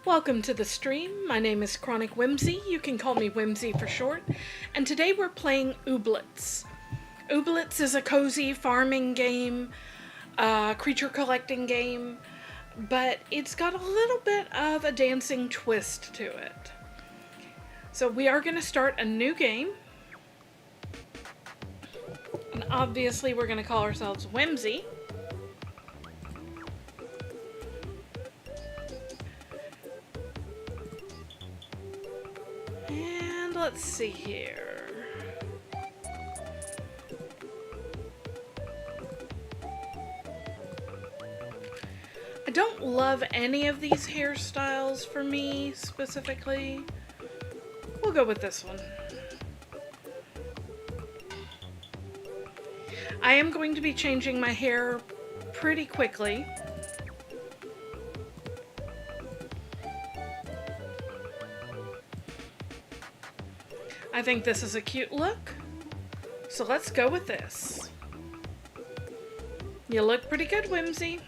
Welcome to the stream. My name is Chronic Whimsy. You can call me Whimsy for short. And today we're playing Ooblets. Ooblets is a cozy farming game, creature collecting game, but it's got a little bit of a dancing twist to it. So we are going to start a new game. And obviously we're going to call ourselves Whimsy. And let's see here. I don't love any of these hairstyles for me specifically. We'll go with this one. I am going to be changing my hair pretty quickly. I think this is a cute look, so let's go with this. You look pretty good, Whimsy.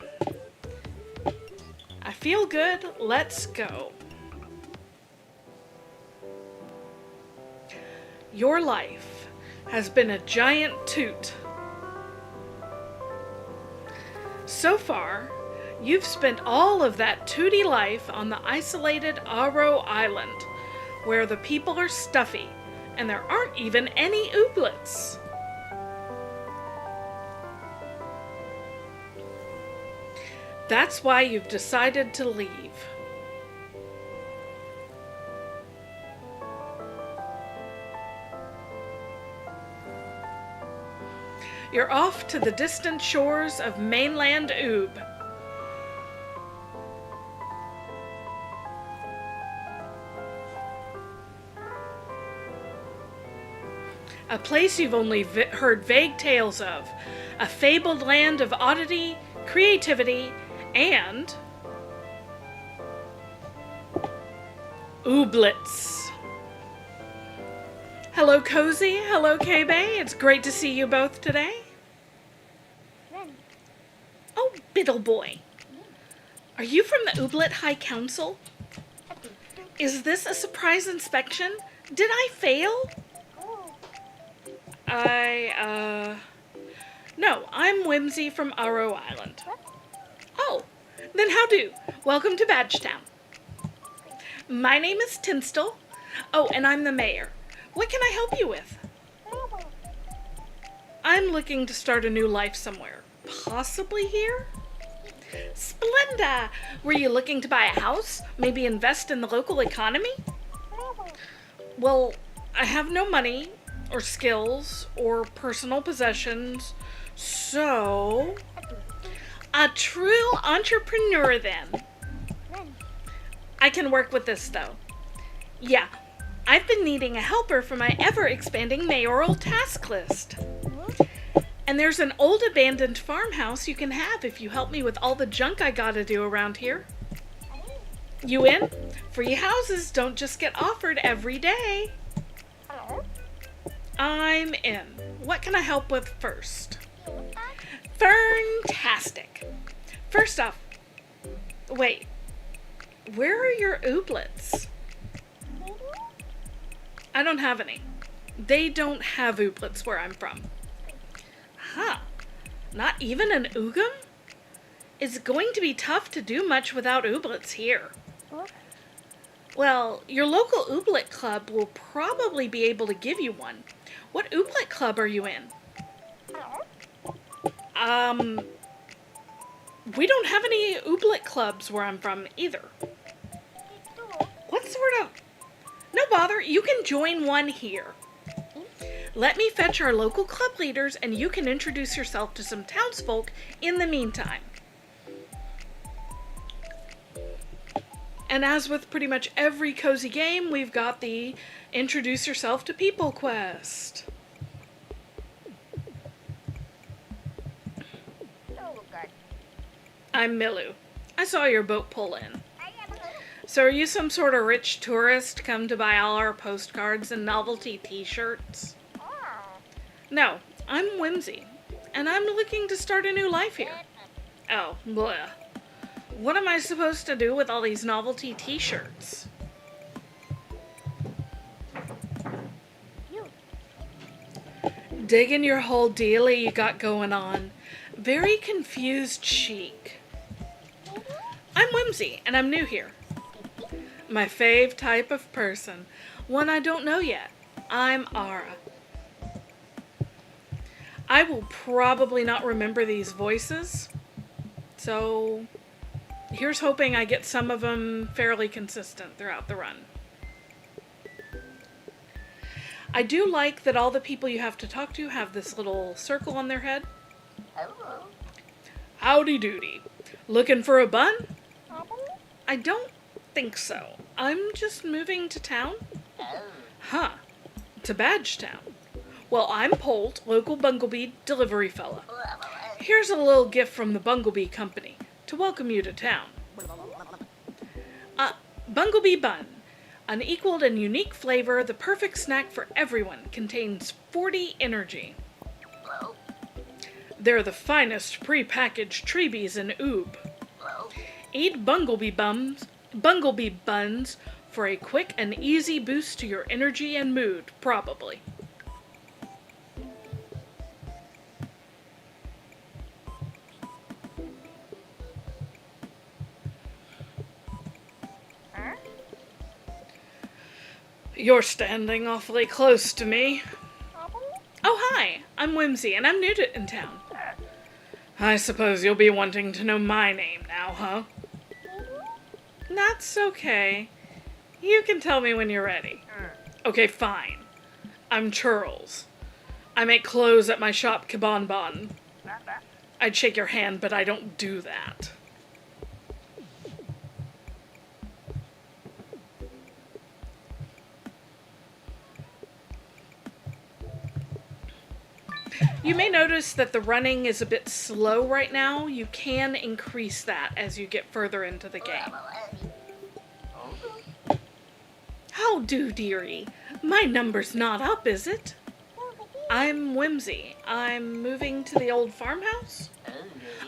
I feel good. Let's go. Your life has been a giant toot. So far, you've spent all of that tooty life on the isolated Aro Island, where the people are stuffy. And there aren't even any ooblets. That's why you've decided to leave. You're off to the distant shores of mainland Oob. A place you've only heard vague tales of. A fabled land of oddity, creativity, and Ooblets. Hello, Cozy. Hello, K-Bay. It's great to see you both today. Oh, Biddle Boy. Are you from the Ooblet High Council? Is this a surprise inspection? Did I fail? No, I'm Whimsy from Aro Island. Oh, then how do? Welcome to Badgetown. My name is Tinstel. Oh, and I'm the mayor. What can I help you with? I'm looking to start a new life somewhere. Possibly here? Splenda! Were you looking to buy a house? Maybe invest in the local economy? Well, I have no money or skills or personal possessions, so a true entrepreneur then. I can work with this though. Yeah, I've been needing a helper for my ever-expanding mayoral task list. And there's an old abandoned farmhouse you can have if you help me with all the junk I gotta do around here. You in? Free houses don't just get offered every day. I'm in. What can I help with first? Fantastic. First off, wait, where are your ooblets? I don't have any. They don't have ooblets where I'm from. Huh. Not even an oogum? It's going to be tough to do much without ooblets here. Well, your local ooblet club will probably be able to give you one. What ooblet club are you in? We don't have any ooblet clubs where I'm from either. What sort of... No bother, you can join one here. Let me fetch our local club leaders and you can introduce yourself to some townsfolk in the meantime. And as with pretty much every cozy game, we've got the Introduce Yourself to People quest. I'm Milu. I saw your boat pull in. So are you some sort of rich tourist come to buy all our postcards and novelty t-shirts? No, I'm Whimsy, and I'm looking to start a new life here. Oh, bleh. What am I supposed to do with all these novelty t-shirts? Digging your whole dealie you got going on. Very confused chic. I'm Whimsy, and I'm new here. My fave type of person. One I don't know yet. I'm Ara. I will probably not remember these voices, so here's hoping I get some of them fairly consistent throughout the run. I do like that all the people you have to talk to have this little circle on their head. Hello. Howdy doody. Looking for a bun? I don't think so. I'm just moving to town. Oh. Huh. To Badge Town. Well, I'm Polt, local Bumblebee delivery fella. Here's a little gift from the Bumblebee Company to welcome you to town. Bumblebee Bun. Unequaled and unique flavor, the perfect snack for everyone. Contains 40 energy. Well, They're the finest pre-packaged treebies in Oob. well, Eat Bumblebee Buns for a quick and easy boost to your energy and mood, probably. huh? You're standing awfully close to me. Oh, hi, I'm Whimsy, and I'm new in town. I suppose you'll be wanting to know my name now, huh? That's okay. You can tell me when you're ready. Okay, fine. I'm Churls. I make clothes at my shop Kabonbon. I'd shake your hand, but I don't do that. You may notice that the running is a bit slow right now. You can increase that as you get further into the game. How do, dearie? My number's not up, is it? I'm Whimsy. I'm moving to the old farmhouse.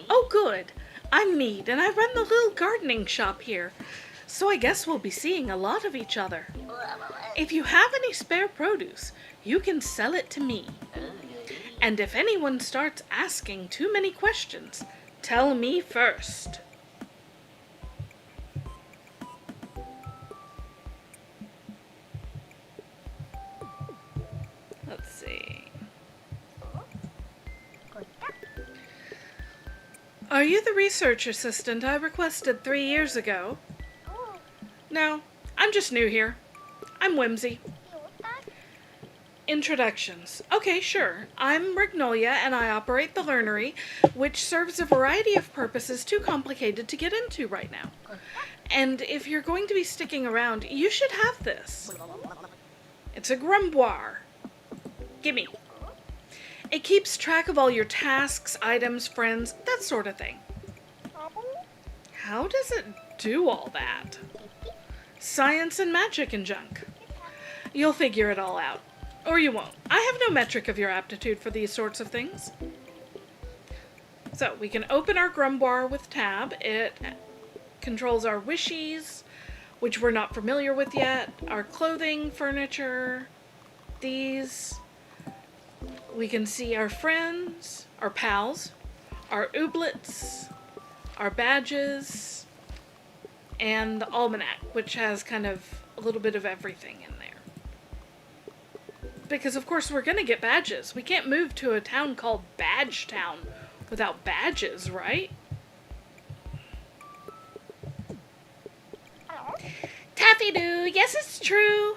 Oh, good. I'm Mead, and I run the little gardening shop here. So I guess we'll be seeing a lot of each other. If you have any spare produce, you can sell it to me. And if anyone starts asking too many questions, tell me first. Let's see. Are you the research assistant I requested 3 years ago? No, I'm just new here. I'm Whimsy. Introductions. Okay, sure. I'm Magnolia, and I operate the Learnery, which serves a variety of purposes too complicated to get into right now. And if you're going to be sticking around, you should have this. It's a grimoire. Gimme. It keeps track of all your tasks, items, friends, that sort of thing. How does it do all that? Science and magic and junk. You'll figure it all out. Or you won't. I have no metric of your aptitude for these sorts of things. So, we can open our grimoire with tab. It controls our wishes, which we're not familiar with yet, our clothing, furniture, these. We can see our friends, our pals, our ooblets, our badges, and the almanac, which has kind of a little bit of everything in there. Because of course we're gonna get badges. We can't move to a town called Badge Town without badges, right? Taffy-doo, yes it's true.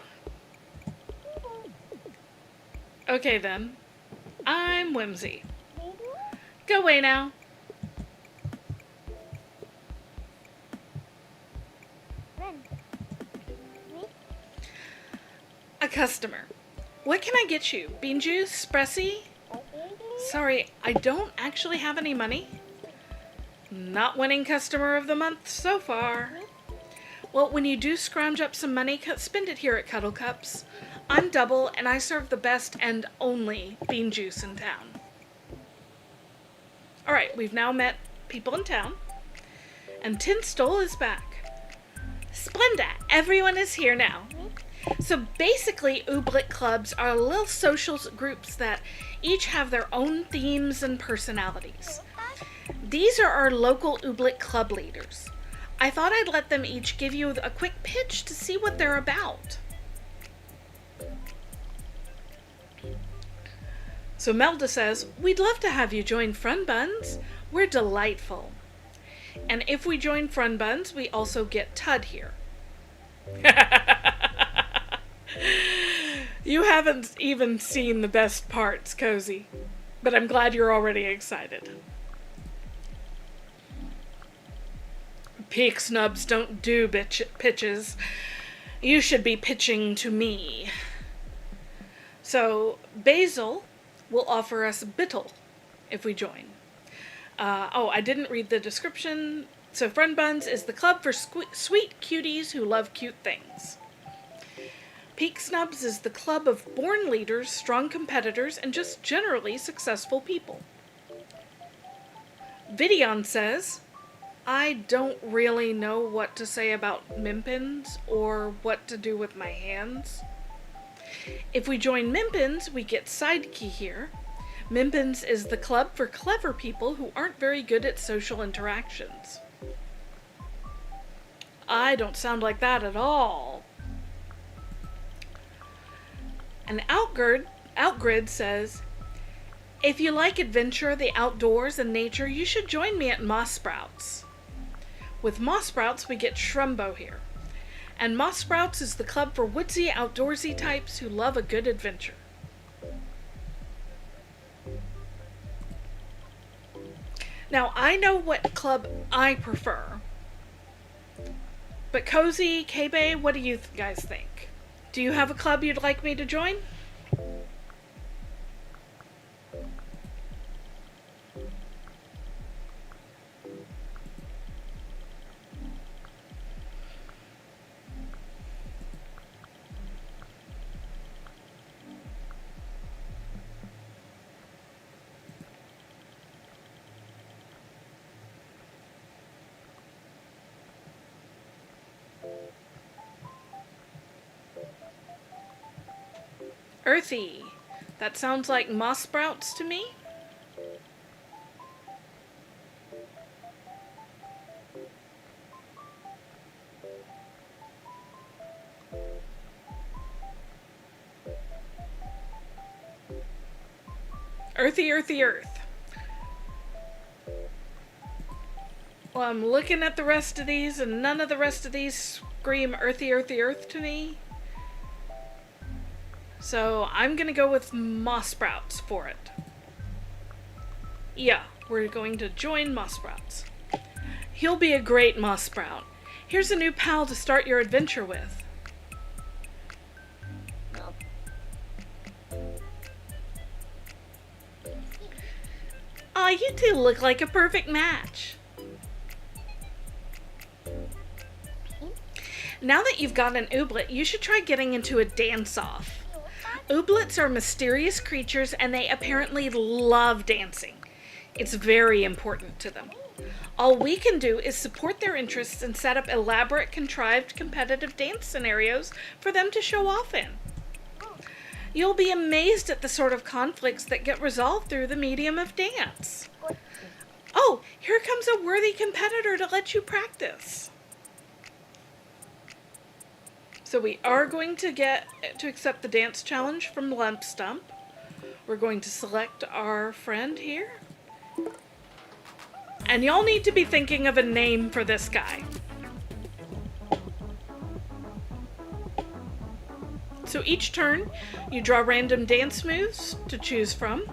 Okay then. I'm Whimsy. Go away now. A customer. What can I get you? Bean juice? Espresso? Sorry, I don't actually have any money. Not winning customer of the month so far. Well, when you do scrounge up some money, spend it here at Cuddle Cups. I'm Double, and I serve the best and only bean juice in town. Alright, we've now met people in town. And Tinstole is back. Splenda, everyone is here now. So basically, Ooblet clubs are little social groups that each have their own themes and personalities. These are our local Ooblet club leaders. I thought I'd let them each give you a quick pitch to see what they're about. So Melda says, we'd love to have you join Fun Buns. We're delightful. And if we join Fun Buns, we also get Tud here. You haven't even seen the best parts, Cozy. But I'm glad you're already excited. Peak snubs don't do pitches. You should be pitching to me. So, Basil will offer us Bittle if we join. I didn't read the description. So Fun Buns is the club for sweet cuties who love cute things. Peak Snubs is the club of born leaders, strong competitors, and just generally successful people. Vidion says, I don't really know what to say about Mimpins or what to do with my hands. If we join Mimpins, we get Sidekey here. Mimpins is the club for clever people who aren't very good at social interactions. I don't sound like that at all. And Outgrid says, if you like adventure, the outdoors, and nature, you should join me at Moss Sprouts. With Moss Sprouts, we get Shrumbo here. And Moss Sprouts is the club for woodsy, outdoorsy types who love a good adventure. Now, I know what club I prefer. But Cozy, K-Bay, what do you guys think? Do you have a club you'd like me to join? Earthy. That sounds like Moss Sprouts to me. Earthy, earthy, earth. Well, I'm looking at the rest of these, and none of the rest of these scream earthy, earthy, earth to me. So I'm going to go with Moss Sprouts for it. Yeah, we're going to join Moss Sprouts. He'll be a great Moss Sprout. Here's a new pal to start your adventure with. Aw, you two look like a perfect match. Now that you've got an Ooblet, you should try getting into a dance-off. Ooblets are mysterious creatures and they apparently love dancing. It's very important to them. All we can do is support their interests and set up elaborate, contrived, competitive dance scenarios for them to show off in. You'll be amazed at the sort of conflicts that get resolved through the medium of dance. Oh, here comes a worthy competitor to let you practice. So we are going to accept the dance challenge from Lump Stump. We're going to select our friend here. And y'all need to be thinking of a name for this guy. So each turn, you draw random dance moves to choose from.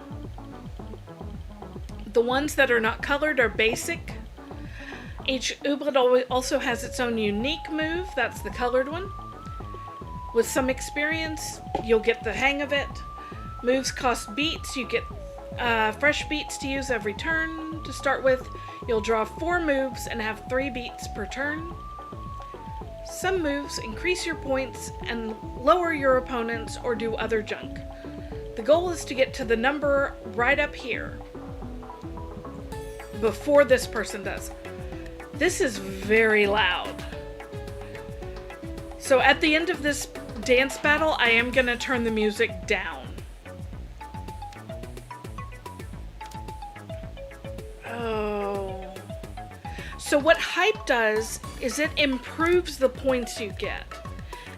The ones that are not colored are basic. Each Ooblet also has its own unique move, that's the colored one. With some experience, you'll get the hang of it. Moves cost beats. You get fresh beats to use every turn. To start with, you'll draw 4 moves and have 3 beats per turn. Some moves increase your points and lower your opponents or do other junk. The goal is to get to the number right up here before this person does. This is very loud. So at the end of this dance battle, I am going to turn the music down. Oh. So what hype does is it improves the points you get.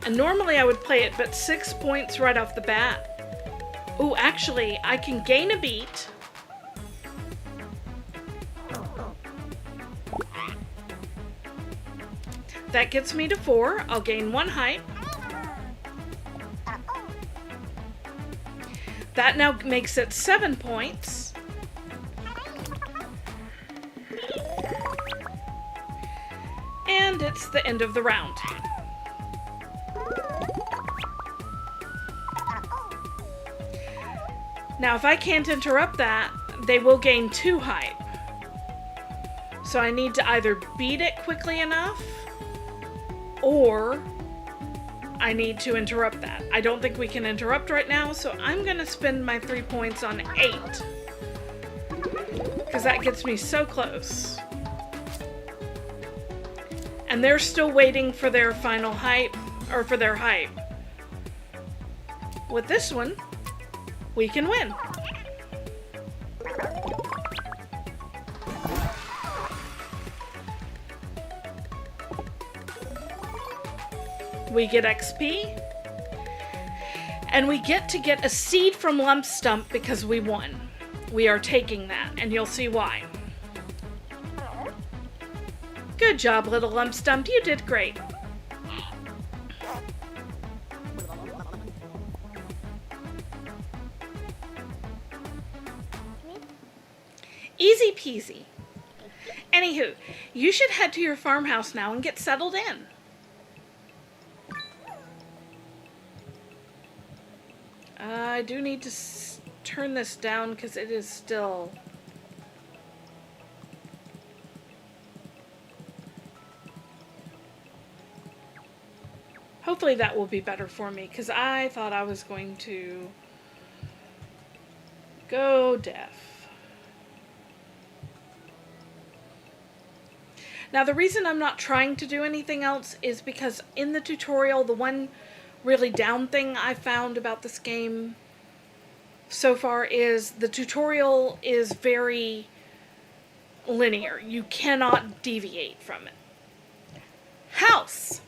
And normally I would play it, but 6 points right off the bat. Ooh, actually, I can gain a beat. That gets me to 4. I'll gain 1 hype. That now makes it 7 points. And it's the end of the round. Now, if I can't interrupt that, they will gain 2 hype. So I need to either beat it quickly enough, or I need to interrupt that. I don't think we can interrupt right now, so I'm going to spend my 3 points on 8. Because that gets me so close. And they're still waiting for their final hype, or for their hype. With this one, we can win. We get XP. And we get to get a seed from Lump Stump because we won. We are taking that, and you'll see why. Good job, little Lump Stump. You did great. Easy peasy. Anywho, you should head to your farmhouse now and get settled in. I do need to turn this down because it is still... Hopefully that will be better for me, because I thought I was going to go deaf. Now the reason I'm not trying to do anything else is because in the tutorial, the one really down thing I found about this game so far is the tutorial is very linear. You cannot deviate from it. House!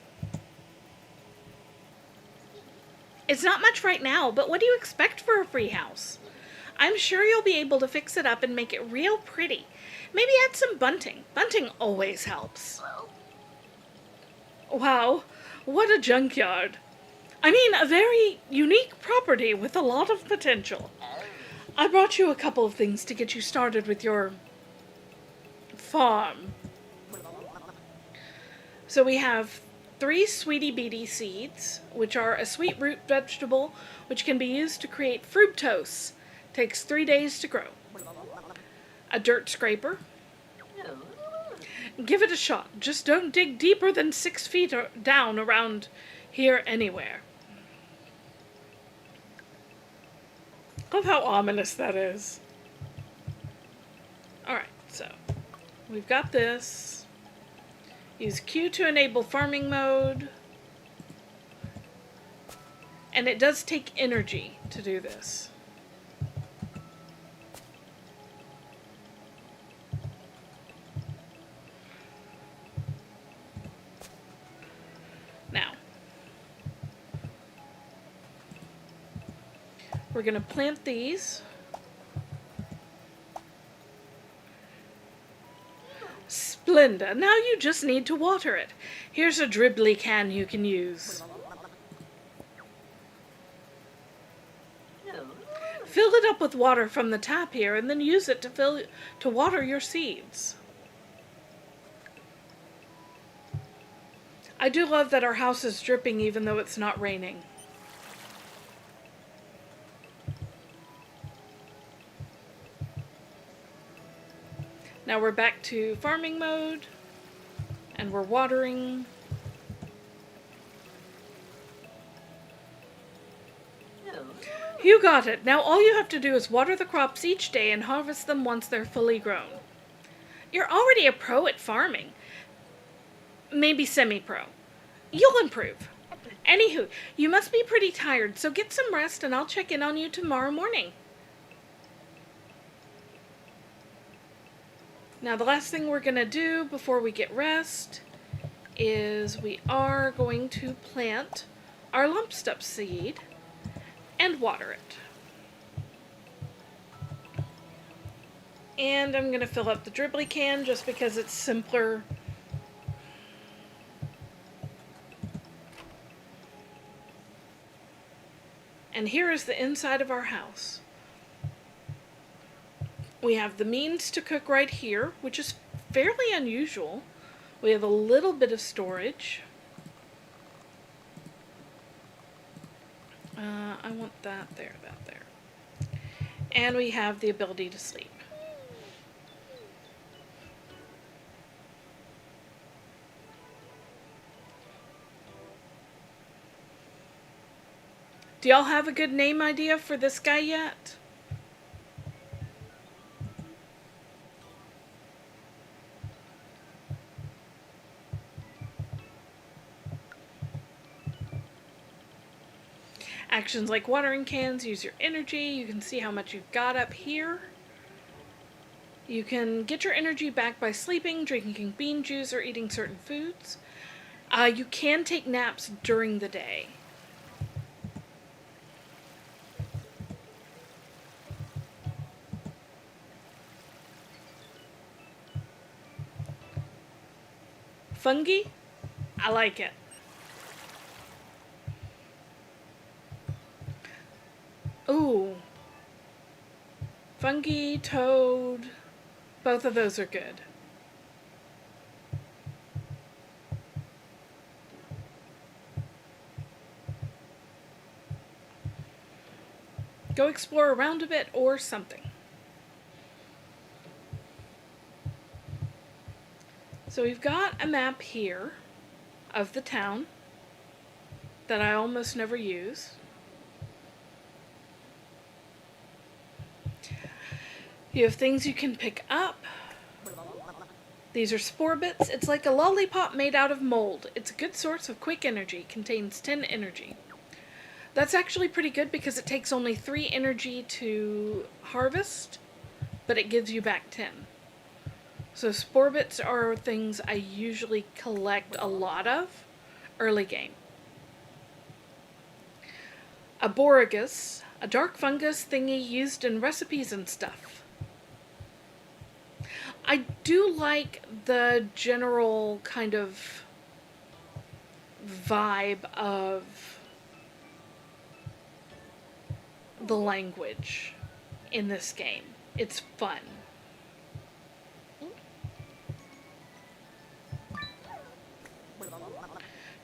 It's not much right now, but what do you expect for a free house? I'm sure you'll be able to fix it up and make it real pretty. Maybe add some bunting. Bunting always helps. Wow, what a junkyard. I mean, a very unique property with a lot of potential. I brought you a couple of things to get you started with your farm. So we have 3 Sweetie Beety seeds, which are a sweet root vegetable which can be used to create fructose. Takes 3 days to grow. A dirt scraper. Give it a shot. Just don't dig deeper than 6 feet down around here anywhere. Love how ominous that is. Alright, so we've got this. Use Q to enable farming mode. And it does take energy to do this. Now, we're going to plant these. Splenda. Now you just need to water it. Here's a dribbly can you can use. Fill it up with water from the tap here and then use it to water your seeds. I do love that our house is dripping even though it's not raining. Now we're back to farming mode, and we're watering. You got it. Now all you have to do is water the crops each day and harvest them once they're fully grown. You're already a pro at farming. maybe semi-pro. You'll improve. Anywho, you must be pretty tired, so get some rest and I'll check in on you tomorrow morning. Now, the last thing we're going to do before we get rest is we are going to plant our lump stuff seed and water it. And I'm going to fill up the dribbly can just because it's simpler. And here is the inside of our house. We have the means to cook right here, which is fairly unusual. We have a little bit of storage. I want that there. And we have the ability to sleep. Do y'all have a good name idea for this guy yet? Actions like watering cans use your energy. You can see how much you've got up here. You can get your energy back by sleeping, drinking bean juice, or eating certain foods. You can take naps during the day. Fungi? I like it. Ooh. Fungi, toad, both of those are good. Go explore around a bit or something. So we've got a map here of the town that I almost never use. You have things you can pick up. These are spore bits. It's like a lollipop made out of mold. It's a good source of quick energy. Contains 10 energy. That's actually pretty good because it takes only 3 energy to harvest, but it gives you back 10. So spore bits are things I usually collect a lot of early game. Aborigus, a dark fungus thingy used in recipes and stuff. I do like the general kind of vibe of the language in this game. It's fun.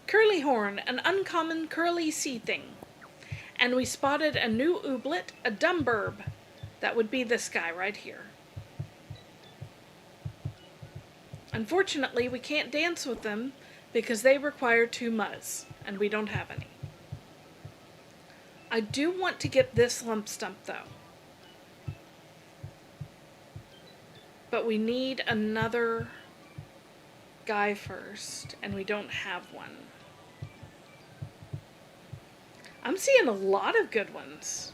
Curlyhorn, an uncommon curly sea thing. And we spotted a new ooblet, a dumburb. That would be this guy right here. Unfortunately, we can't dance with them because they require 2 muzz, and we don't have any. I do want to get this lump stump, though. But we need another guy first, and we don't have one. I'm seeing a lot of good ones.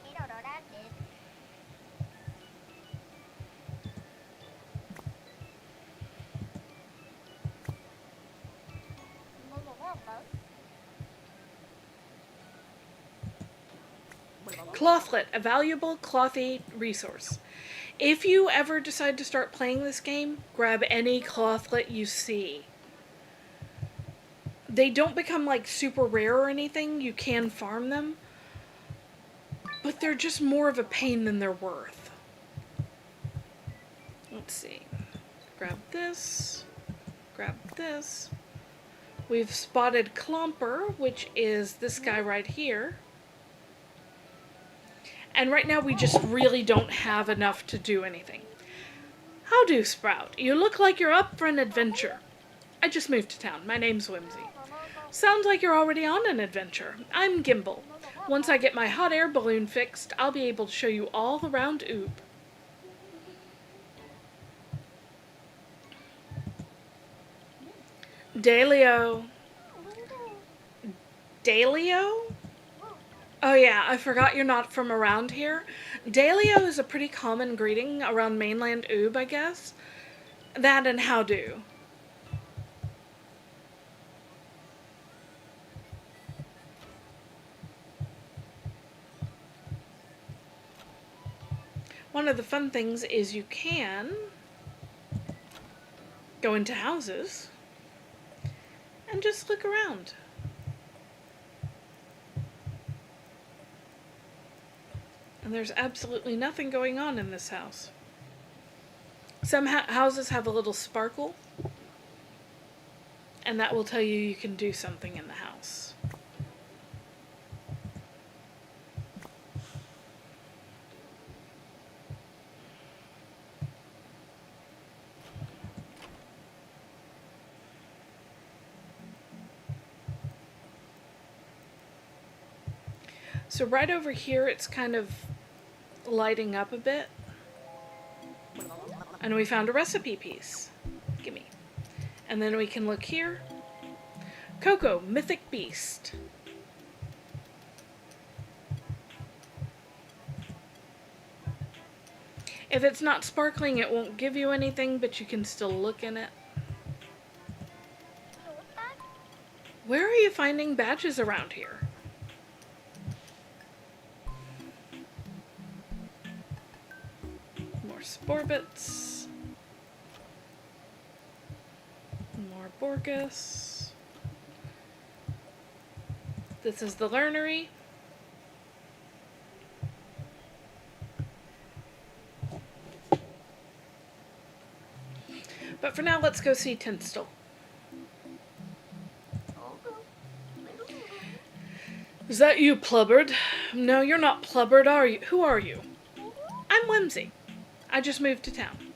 Clothlet, a valuable clothy resource. If you ever decide to start playing this game, grab any clothlet you see. They don't become like super rare or anything. You can farm them, but they're just more of a pain than they're worth. Let's see. Grab this. Grab this. We've spotted Clomper, which is this guy right here. And right now we just really don't have enough to do anything. How do, Sprout? You look like you're up for an adventure. I just moved to town. My name's Whimsy. Sounds like you're already on an adventure. I'm Gimbal. Once I get my hot air balloon fixed, I'll be able to show you all around Oob. Dalio. Dalio? Oh yeah, I forgot you're not from around here. Dalio is a pretty common greeting around mainland Oob, I guess. That and how do. One of the fun things is you can go into houses and just look around. And there's absolutely nothing going on in this house. Some houses have a little sparkle, and that will tell you you can do something in the house. So right over here, it's kind of lighting up a bit. And we found a recipe piece. Gimme. And then we can look here. Cocoa, mythic beast. If it's not sparkling, it won't give you anything, but you can still look in it. Where are you finding badges around here? More spore bits. More Borgus. This is the learnery. But for now, let's go see Tinstel. Is that you, Plubbard? No, you're not Plubbard, are you? Who are you? I'm Whimsy. I just moved to town.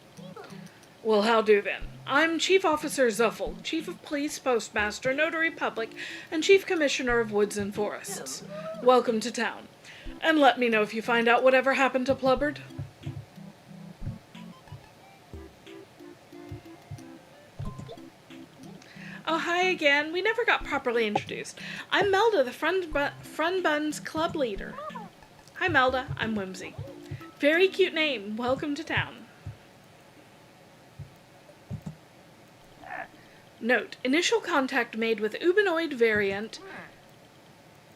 Well, how do then? I'm Chief Officer Zuffel, Chief of Police, Postmaster, Notary Public, and Chief Commissioner of Woods and Forests. Welcome to town. And let me know if you find out whatever happened to Plubbard. Oh, hi again. We never got properly introduced. I'm Melda, the Frun Buns club leader. Hi, Melda. I'm Whimsy. Very cute name. Welcome to town. Note, initial contact made with Oobenoid variant.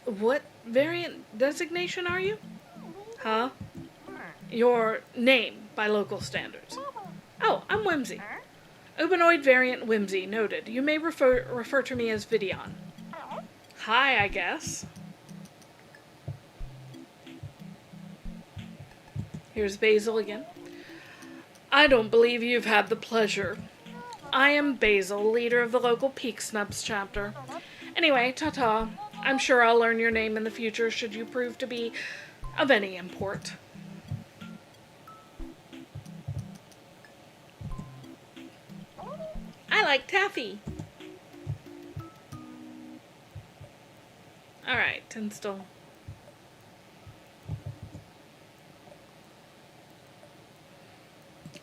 What variant designation are you? Huh? Your name by local standards. Oh, I'm Whimsy. Oobenoid variant Whimsy, noted. You may refer to me as Vidion. Hi, I guess. Here's Basil again. I don't believe you've had the pleasure. I am Basil, leader of the local Peak Snubs chapter. Anyway, ta-ta. I'm sure I'll learn your name in the future should you prove to be of any import. I like taffy. Alright, Tinstel.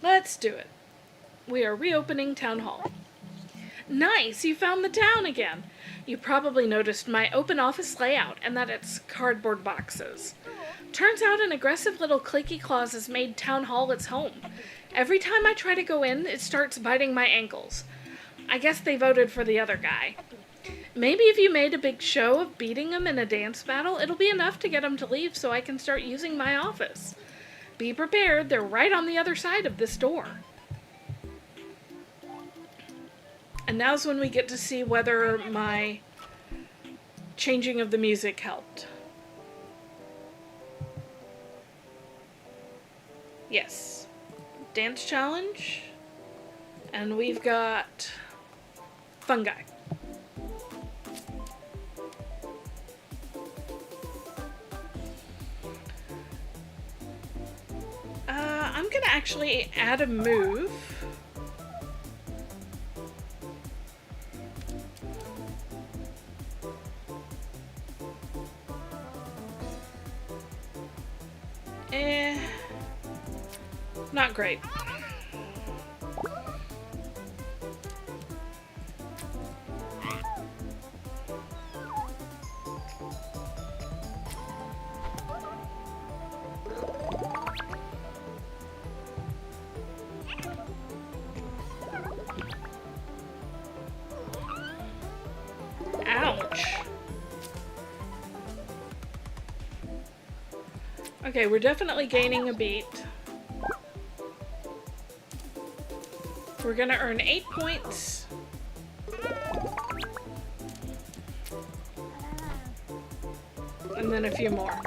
Let's do it. We are reopening Town Hall. Nice, you found the town again. You probably noticed my open office layout and that it's cardboard boxes. Turns out an aggressive little clicky claws has made Town Hall its home. Every time I try to go in, it starts biting my ankles. I guess they voted for the other guy. Maybe if you made a big show of beating him in a dance battle, it'll be enough to get him to leave so I can start using my office. Be prepared, they're right on the other side of this door. And now's when we get to see whether my changing of the music helped. Yes. Dance challenge. And we've got fungi. I'm gonna actually add a move. Not great. Okay, we're definitely gaining a beat. We're gonna earn 8 points. And then a few more.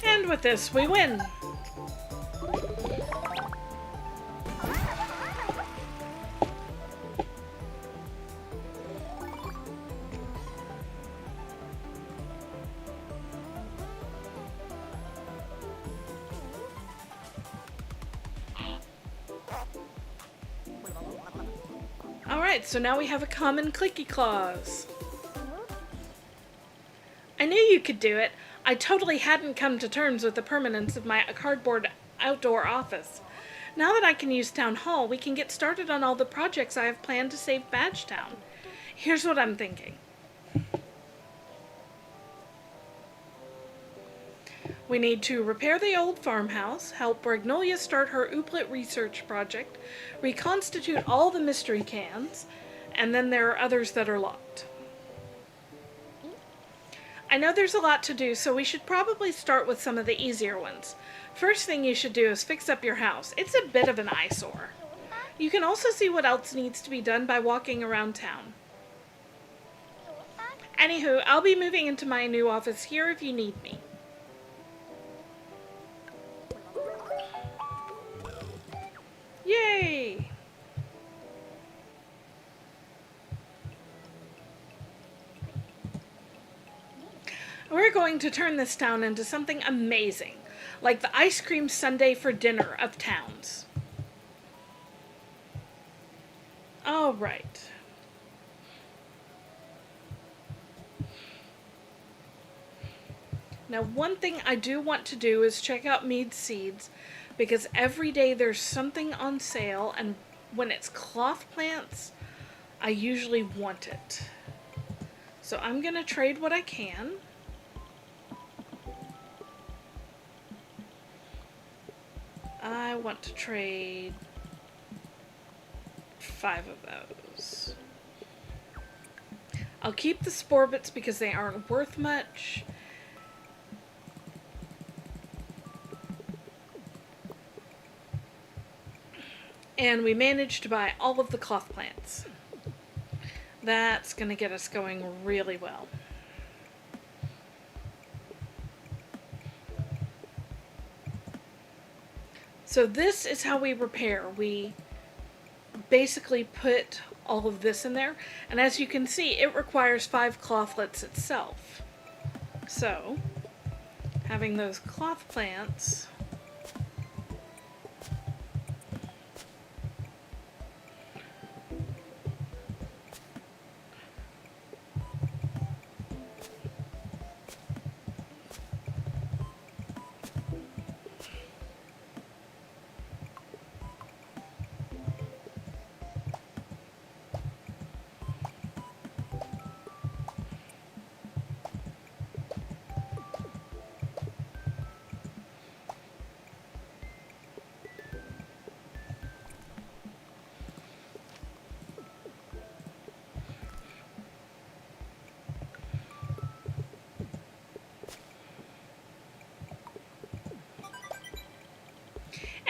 And with this, we win. Alright, so now we have a common clicky clause. I knew you could do it. I totally hadn't come to terms with the permanence of my cardboard outdoor office. Now that I can use Town Hall, we can get started on all the projects I have planned to save Badgetown. Here's what I'm thinking. We need to repair the old farmhouse, help Bragnolia start her Ooblet research project, reconstitute all the mystery cans, and then there are others that are locked. I know there's a lot to do, so we should probably start with some of the easier ones. First thing you should do is fix up your house. It's a bit of an eyesore. You can also see what else needs to be done by walking around town. Anywho, I'll be moving into my new office here if you need me. Yay! We're going to turn this town into something amazing, like the ice cream sundae for dinner of towns. All right. Now, one thing I do want to do is check out Mead's Seeds, because every day there's something on sale, and when it's cloth plants, I usually want it. So I'm gonna trade what I can. I want to trade 5 of those. I'll keep the spore bits because they aren't worth much. And we managed to buy all of the cloth plants. That's going to get us going really well. So this is how we repair. We basically put all of this in there. And as you can see, it requires 5 clothlets itself. So, having those cloth plants...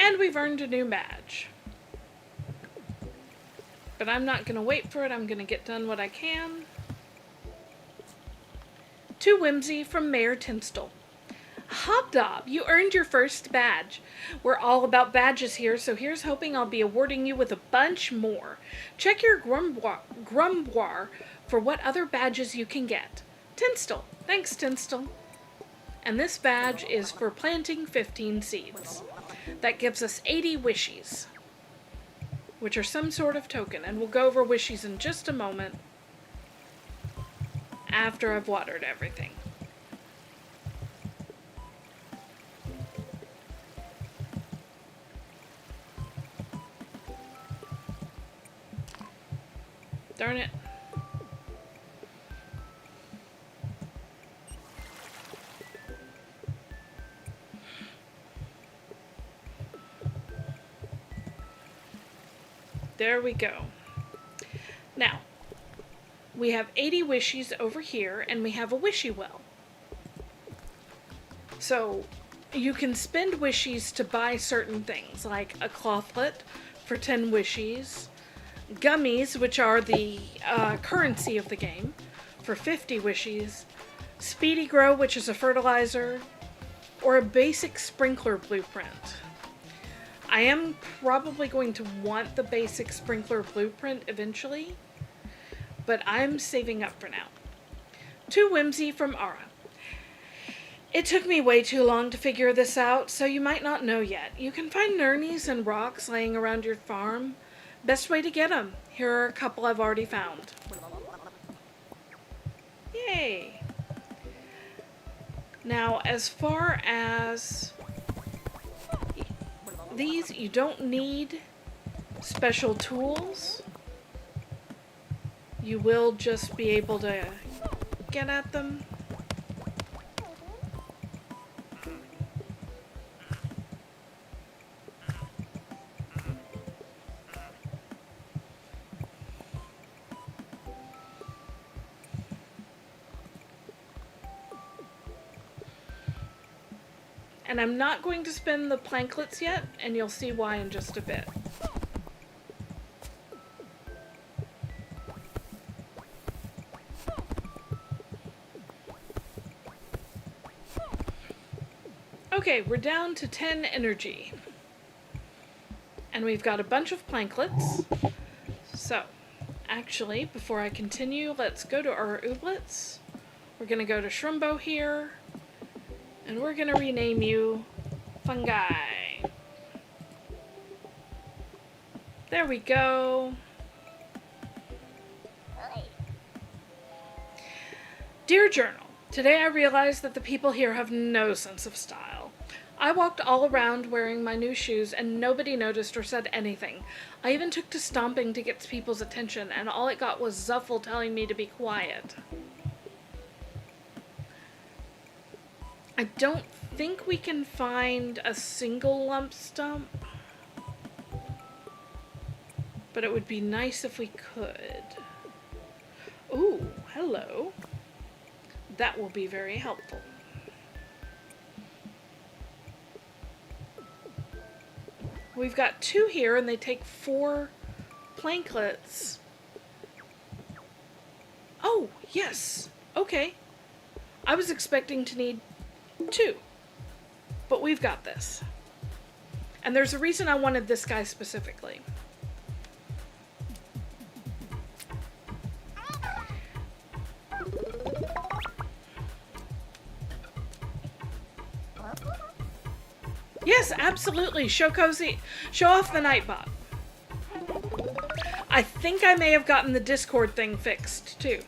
And we've earned a new badge. But I'm not going to wait for it. I'm going to get done what I can. To Whimsy from Mayor Tinstall. Hobdob, you earned your first badge. We're all about badges here, so here's hoping I'll be awarding you with a bunch more. Check your grumboir for what other badges you can get. Tinstall. Thanks, Tinstall. And this badge is for planting 15 seeds. That gives us 80 wishies, which are some sort of token, and we'll go over wishies in just a moment after I've watered everything. Darn it. There we go. Now, we have 80 wishies over here, and we have a wishy well. So, you can spend wishies to buy certain things, like a clothlet for 10 wishies, gummies, which are the currency of the game, for 50 wishies, Speedy Grow, which is a fertilizer, or a basic sprinkler blueprint. I am probably going to want the basic sprinkler blueprint eventually, but I'm saving up for now. To Whimsy from Ara. It took me way too long to figure this out, so you might not know yet. You can find nernies and rocks laying around your farm. Best way to get them. Here are a couple I've already found. Yay! Now, as far as these, you don't need special tools. You will just be able to get at them. And I'm not going to spin the planklets yet, and you'll see why in just a bit. Okay, we're down to 10 energy. And we've got a bunch of planklets. So, actually, before I continue, let's go to our Ooblets. We're going to go to Shrumbo here. And we're going to rename you Fungi. There we go. Dear Journal, today I realized that the people here have no sense of style. I walked all around wearing my new shoes and nobody noticed or said anything. I even took to stomping to get people's attention, and all it got was Zuffle telling me to be quiet. I don't think we can find a single lump stump, but it would be nice if we could. Ooh, hello. That will be very helpful. We've got 2 here, and they take 4 planklets. Oh, yes. Okay. I was expecting to need 2. But we've got this. And there's a reason I wanted this guy specifically. Yes, absolutely. Show off the Nightbot. I think I may have gotten the Discord thing fixed too.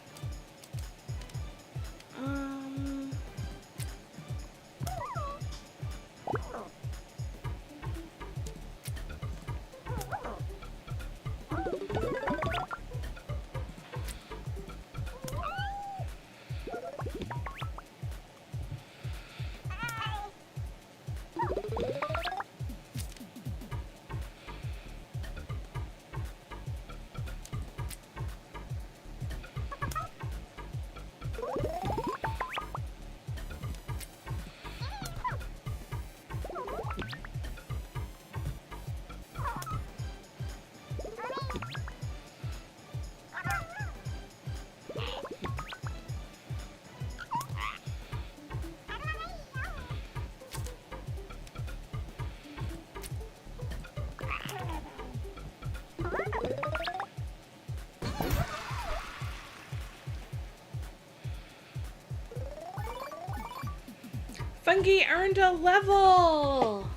Fungi earned a level!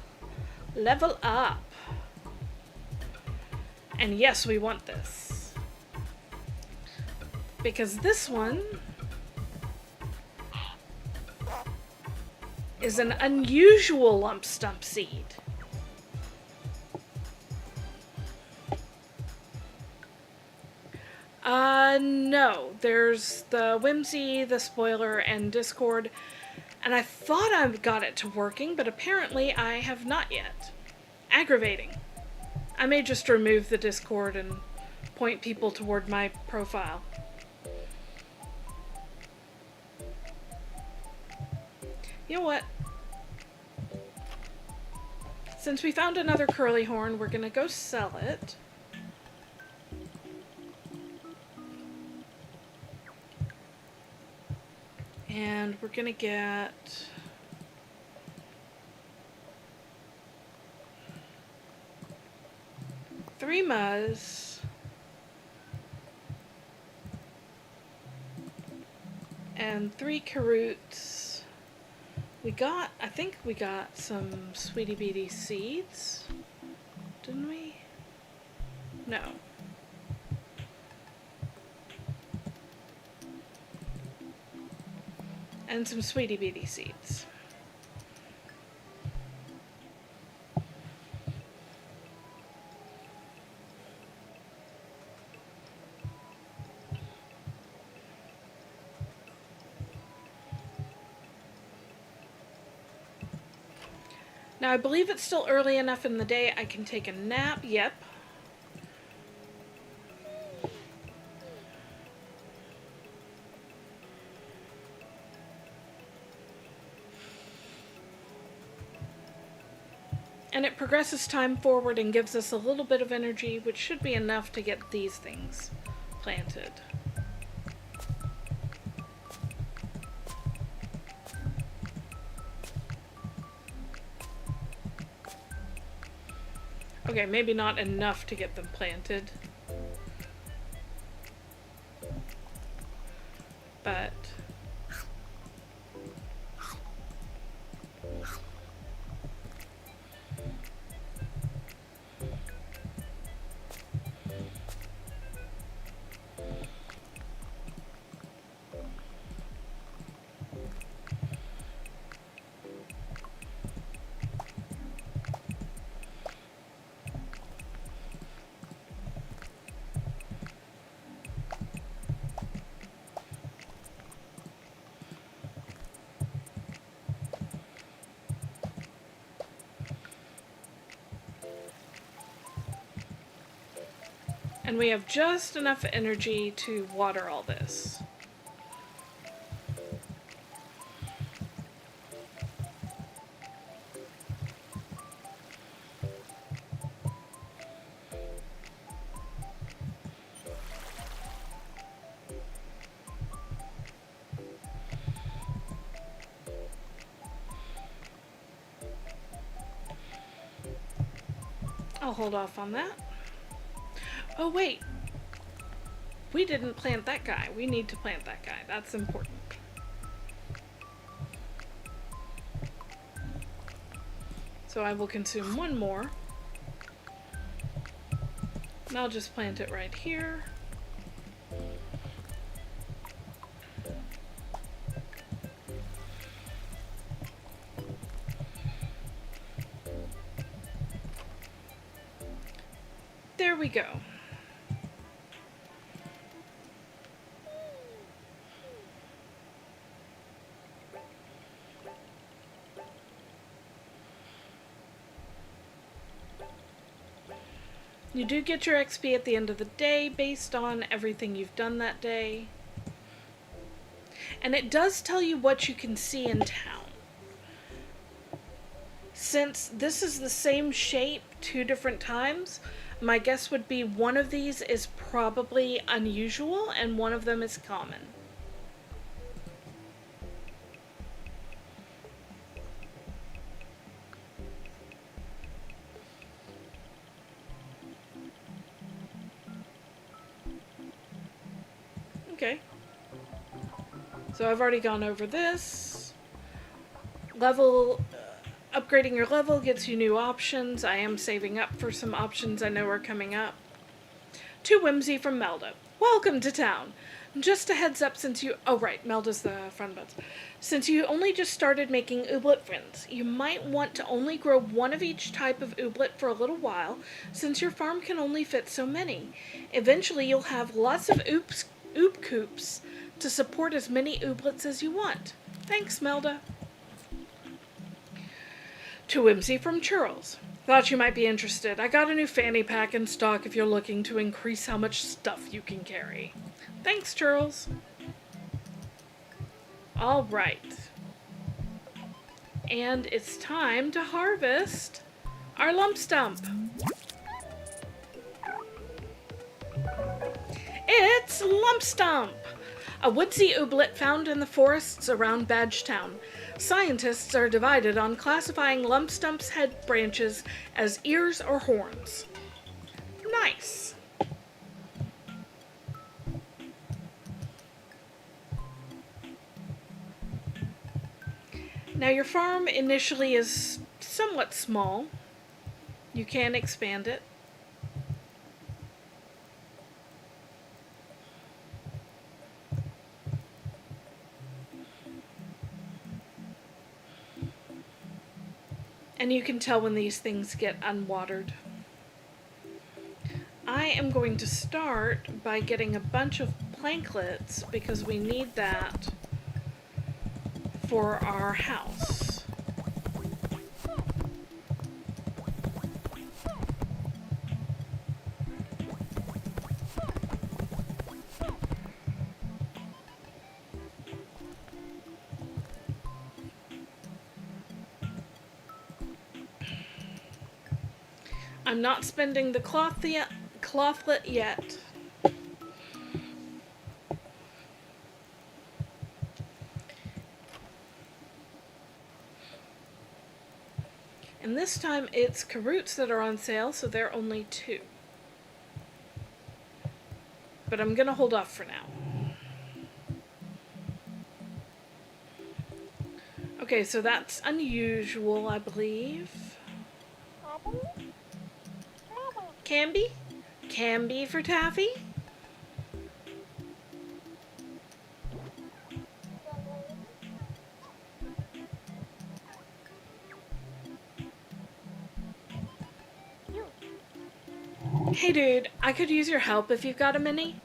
Level up. And yes, we want this. Because this one is an unusual lump stump seed. No. There's the Whimsy, the Spoiler, and Discord. And I thought I got it to working, but apparently I have not yet. Aggravating. I may just remove the Discord and point people toward my profile. You know what? Since we found another curly horn, we're gonna go sell it. And we're gonna get... three Muzz. And 3 Karoots. I think we got some Sweetie Beatie seeds. Didn't we? No. And some Sweetie Beatie seeds. Now, I believe it's still early enough in the day I can take a nap. Yep. And it progresses time forward and gives us a little bit of energy, which should be enough to get these things planted. Okay, maybe not enough to get them planted. But... and we have just enough energy to water all this. I'll hold off on that. Oh, wait. We didn't plant that guy. We need to plant that guy. That's important. So I will consume one more. And I'll just plant it right here. There we go. You do get your XP at the end of the day based on everything you've done that day. And it does tell you what you can see in town. Since this is the same shape 2 different times, my guess would be one of these is probably unusual and one of them is common. Okay. So I've already gone over this. Upgrading your level gets you new options. I am saving up for some options I know are coming up. To Whimsy from Melda. Welcome to town. Just a heads up since you... Oh, right. Melda's the friend buds. Since you only just started making ooblet friends, you might want to only grow one of each type of ooblet for a little while, since your farm can only fit so many. Eventually, you'll have lots of oob coops to support as many ooblets as you want. Thanks, Melda. To Whimsy from Churls. Thought you might be interested. I got a new fanny pack in stock if you're looking to increase how much stuff you can carry. Thanks, Charles. All right. And it's time to harvest our lump stump. It's Lump Stump, a woodsy ooblet found in the forests around Badgetown. Scientists are divided on classifying lump stump's head branches as ears or horns. Nice. Now your farm initially is somewhat small. You can expand it. And you can tell when these things get unwatered. I am going to start by getting a bunch of planklets because we need that for our house. I'm not spending the clothlet yet. And this time it's carrots that are on sale, so they're only 2. But I'm gonna hold off for now. Okay, so that's unusual, I believe. Canby? Canby for Taffy? Hey dude, I could use your help if you've got a mini.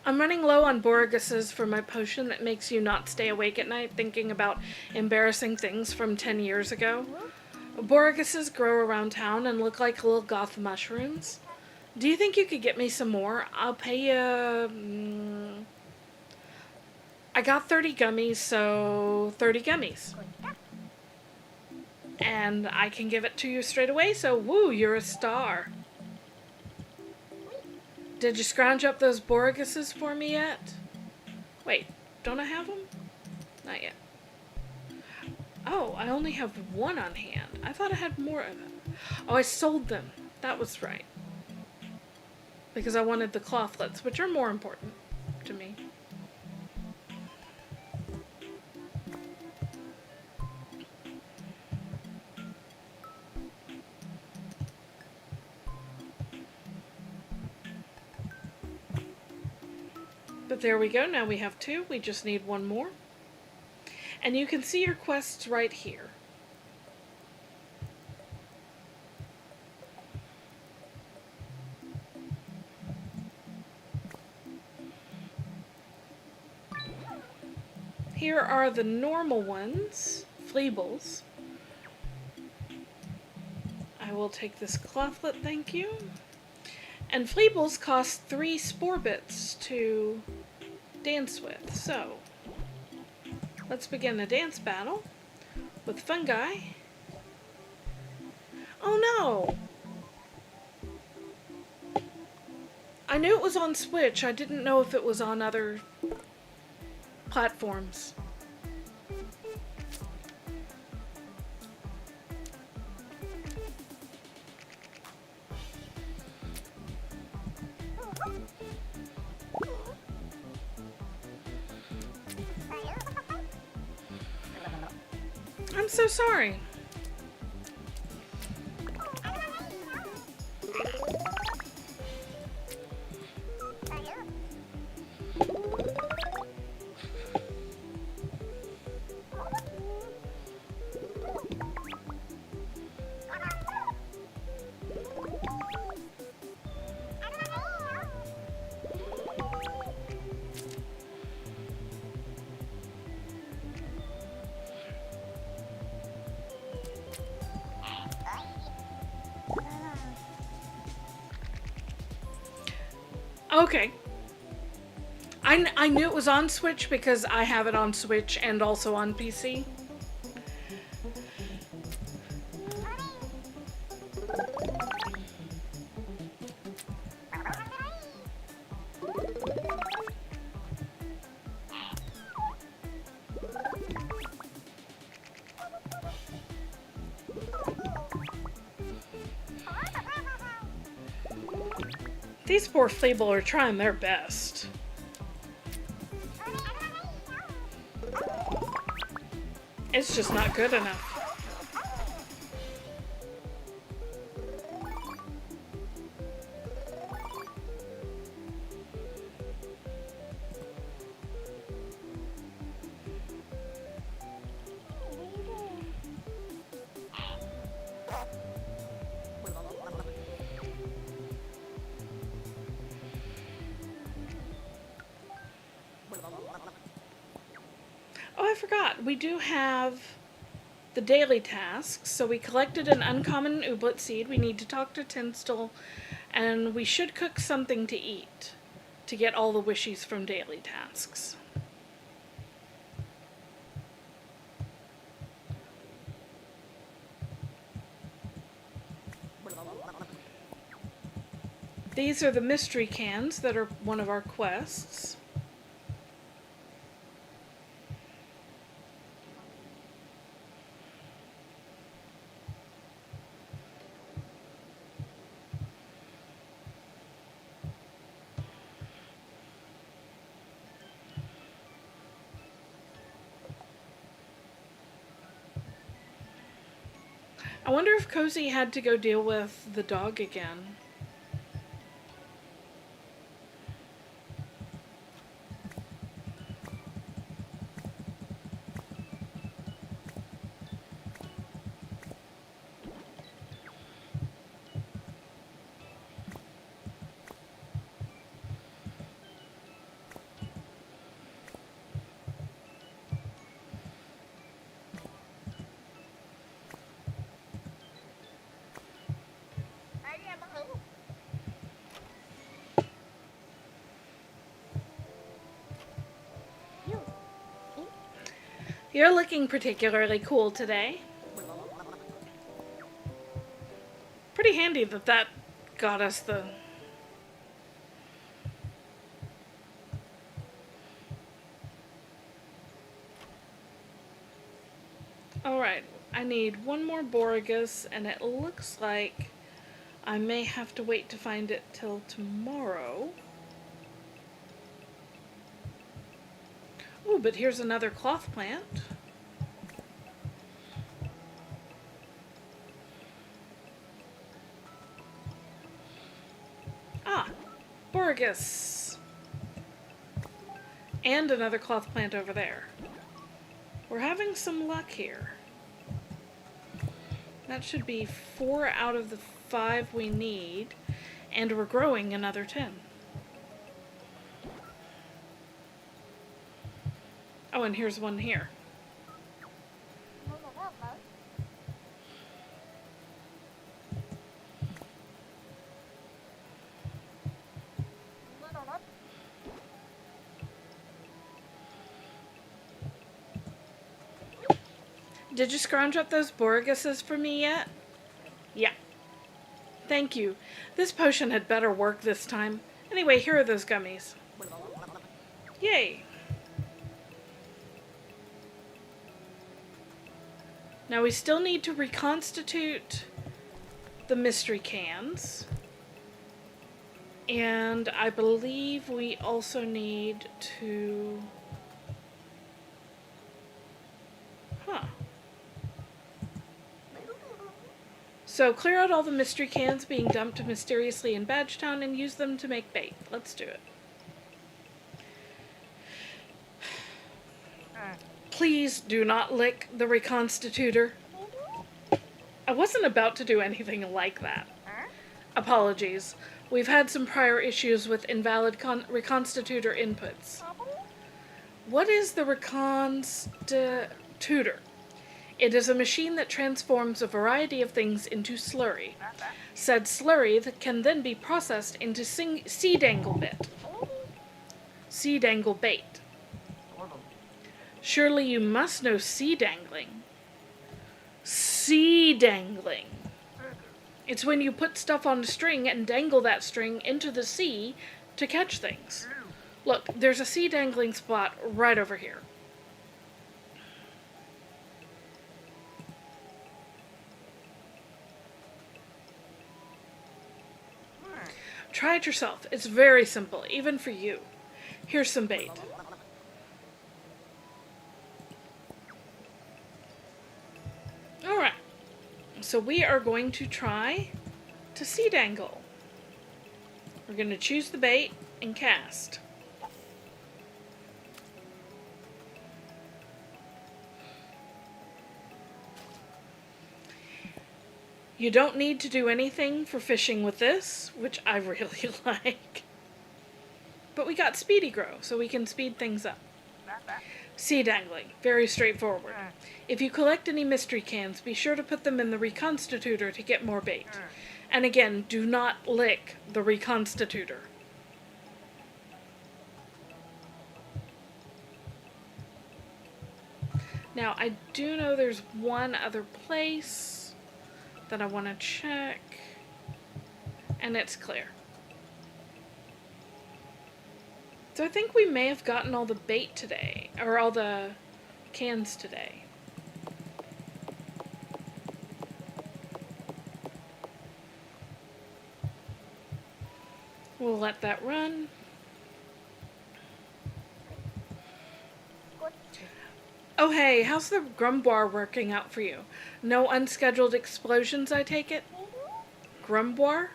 I'm running low on boricuses for my potion that makes you not stay awake at night thinking about embarrassing things from 10 years ago. Boricuses grow around town and look like little goth mushrooms. Do you think you could get me some more? I'll pay you... I got 30 gummies, so 30 gummies. And I can give it to you straight away, so woo, you're a star. Did you scrounge up those boricuses for me yet? Wait, don't I have them? Not yet. Oh, I only have 1 on hand. I thought I had more of them. Oh, I sold them. That was right. Because I wanted the clothlets, which are more important to me. But there we go. Now we have 2. We just need 1 more. And you can see your quests right here. Here are the normal ones, Fleebles. I will take this clothlet, thank you. And Fleebles cost 3 spore bits to dance with, so let's begin a dance battle with fungi. Oh no! I knew it was on Switch, I didn't know if it was on other platforms. I'm so sorry. Okay. I knew it was on Switch because I have it on Switch and also on PC. These poor Fleeble are trying their best. It's just not good enough. Oh, I forgot. We do have the daily tasks. So we collected an uncommon ooblet seed. We need to talk to Tinstel, and we should cook something to eat to get all the wishies from daily tasks. These are the mystery cans that are one of our quests. I wonder if Cozy had to go deal with the dog again. You're looking particularly cool today. Pretty handy that got us the... Alright, I need one more Borgus, and it looks like I may have to wait to find it till tomorrow. Oh, but here's another cloth plant. Ah, Borgus. And another cloth plant over there. We're having some luck here. That should be 4 out of the 5 we need, and we're growing another 10. Oh, and here's one here. Did you scrounge up those Borguses for me yet? Yeah. Thank you. This potion had better work this time. Anyway, here are those gummies. Yay. Now we still need to reconstitute the mystery cans. And I believe we also need to... So clear out all the mystery cans being dumped mysteriously in Badgetown and use them to make bait. Let's do it. Please do not lick the reconstitutor. I wasn't about to do anything like that. Apologies. We've had some prior issues with invalid reconstitutor inputs. What is the reconstitutor? It is a machine that transforms a variety of things into slurry. Said slurry that can then be processed into seed angle bit. Seed angle bait. Surely you must know seed angling. Seed angling. It's when you put stuff on a string and dangle that string into the sea to catch things. Look, there's a seed angling spot right over here. Try it yourself. It's very simple, even for you. Here's some bait. Alright, so we are going to try to seed angle. We're going to choose the bait and cast. You don't need to do anything for fishing with this, which I really like. But we got Speedy Grow, so we can speed things up. Seed angling, very straightforward. If you collect any mystery cans, be sure to put them in the reconstitutor to get more bait. And again, do not lick the reconstitutor. Now, I do know there's one other place that I want to check, and it's clear. So I think we may have gotten all the bait today, or all the cans today. We'll let that run. Oh hey, how's the grumboir working out for you? No unscheduled explosions, I take it? Grumboir?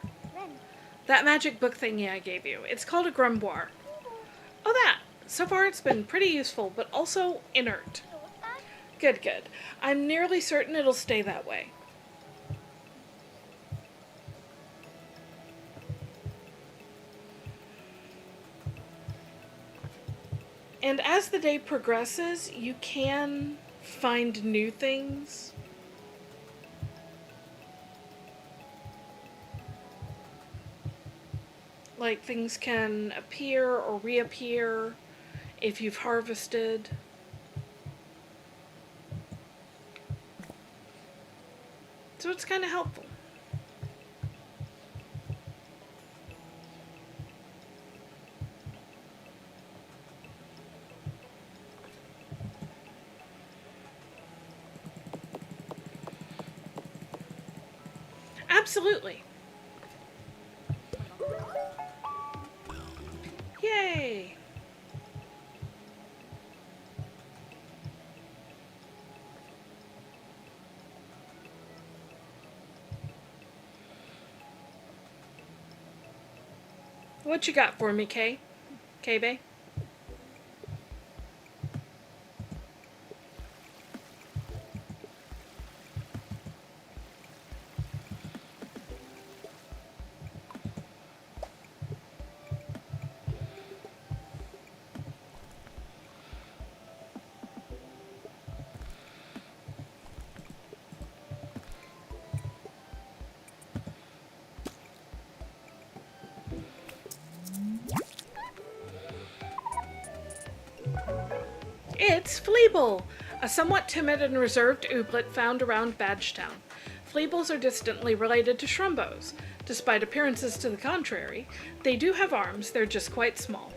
That magic book thingy I gave you. It's called a grumboir. Oh, that. So far it's been pretty useful, but also inert. Good, good. I'm nearly certain it'll stay that way. And as the day progresses, you can find new things. Like things can appear or reappear if you've harvested. So it's kind of helpful. Absolutely. Yay! What you got for me, Kay? K-Bay? It's Fleeble, a somewhat timid and reserved ooblet found around Badgetown. Fleebles are distantly related to Shrumbos. Despite appearances to the contrary, they do have arms, they're just quite small.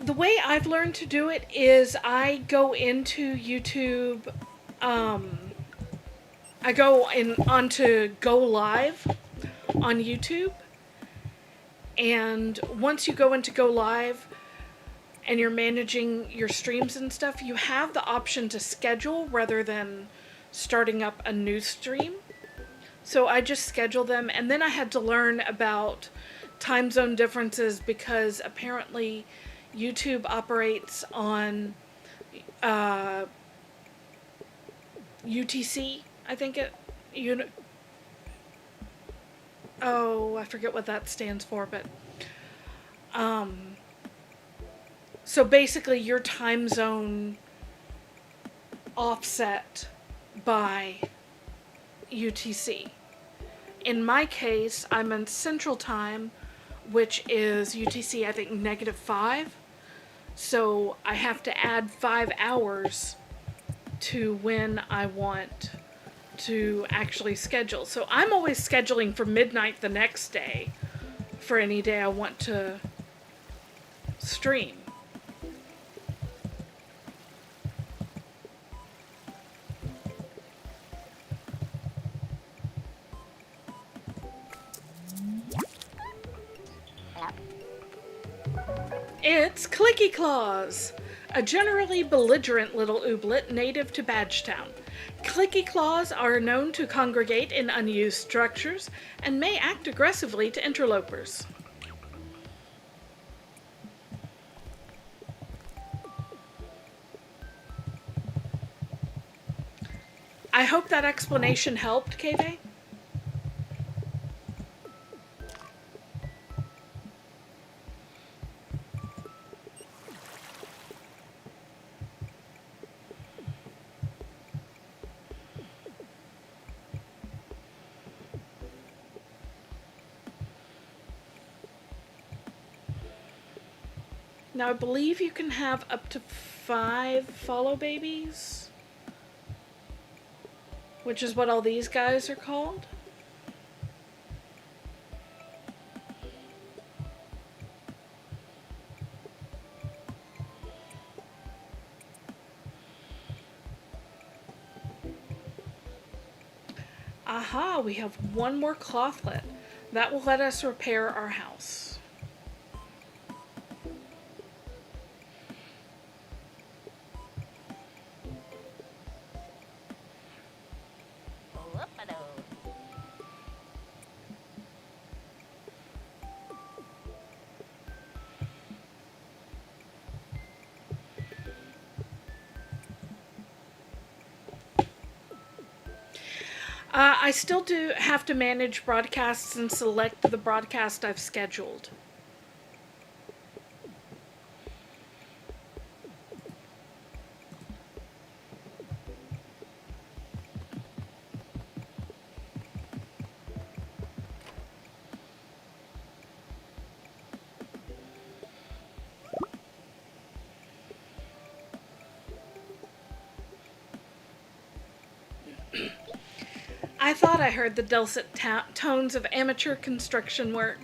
The way I've learned to do it is I go into YouTube, I go onto Go Live on YouTube. And once you go into Go Live and you're managing your streams and stuff, you have the option to schedule rather than starting up a new stream. So I just schedule them, and then I had to learn about time zone differences because apparently YouTube operates on UTC, I think it, oh, I forget what that stands for, but So basically, your time zone offset by UTC. In my case, I'm in Central Time, which is UTC, I think, -5. So I have to add 5 hours to when I want to actually schedule. So I'm always scheduling for midnight the next day for any day I want to stream. It's Clicky Claws, a generally belligerent little ooblet native to Badgetown. Clicky Claws are known to congregate in unused structures and may act aggressively to interlopers. I hope that explanation helped, Cave. Now I believe you can have up to 5 follow babies, which is what all these guys are called. Aha, we have one more clothlet. That will let us repair our house. I still do have to manage broadcasts and select the broadcast I've scheduled. I thought I heard the dulcet tones of amateur construction work.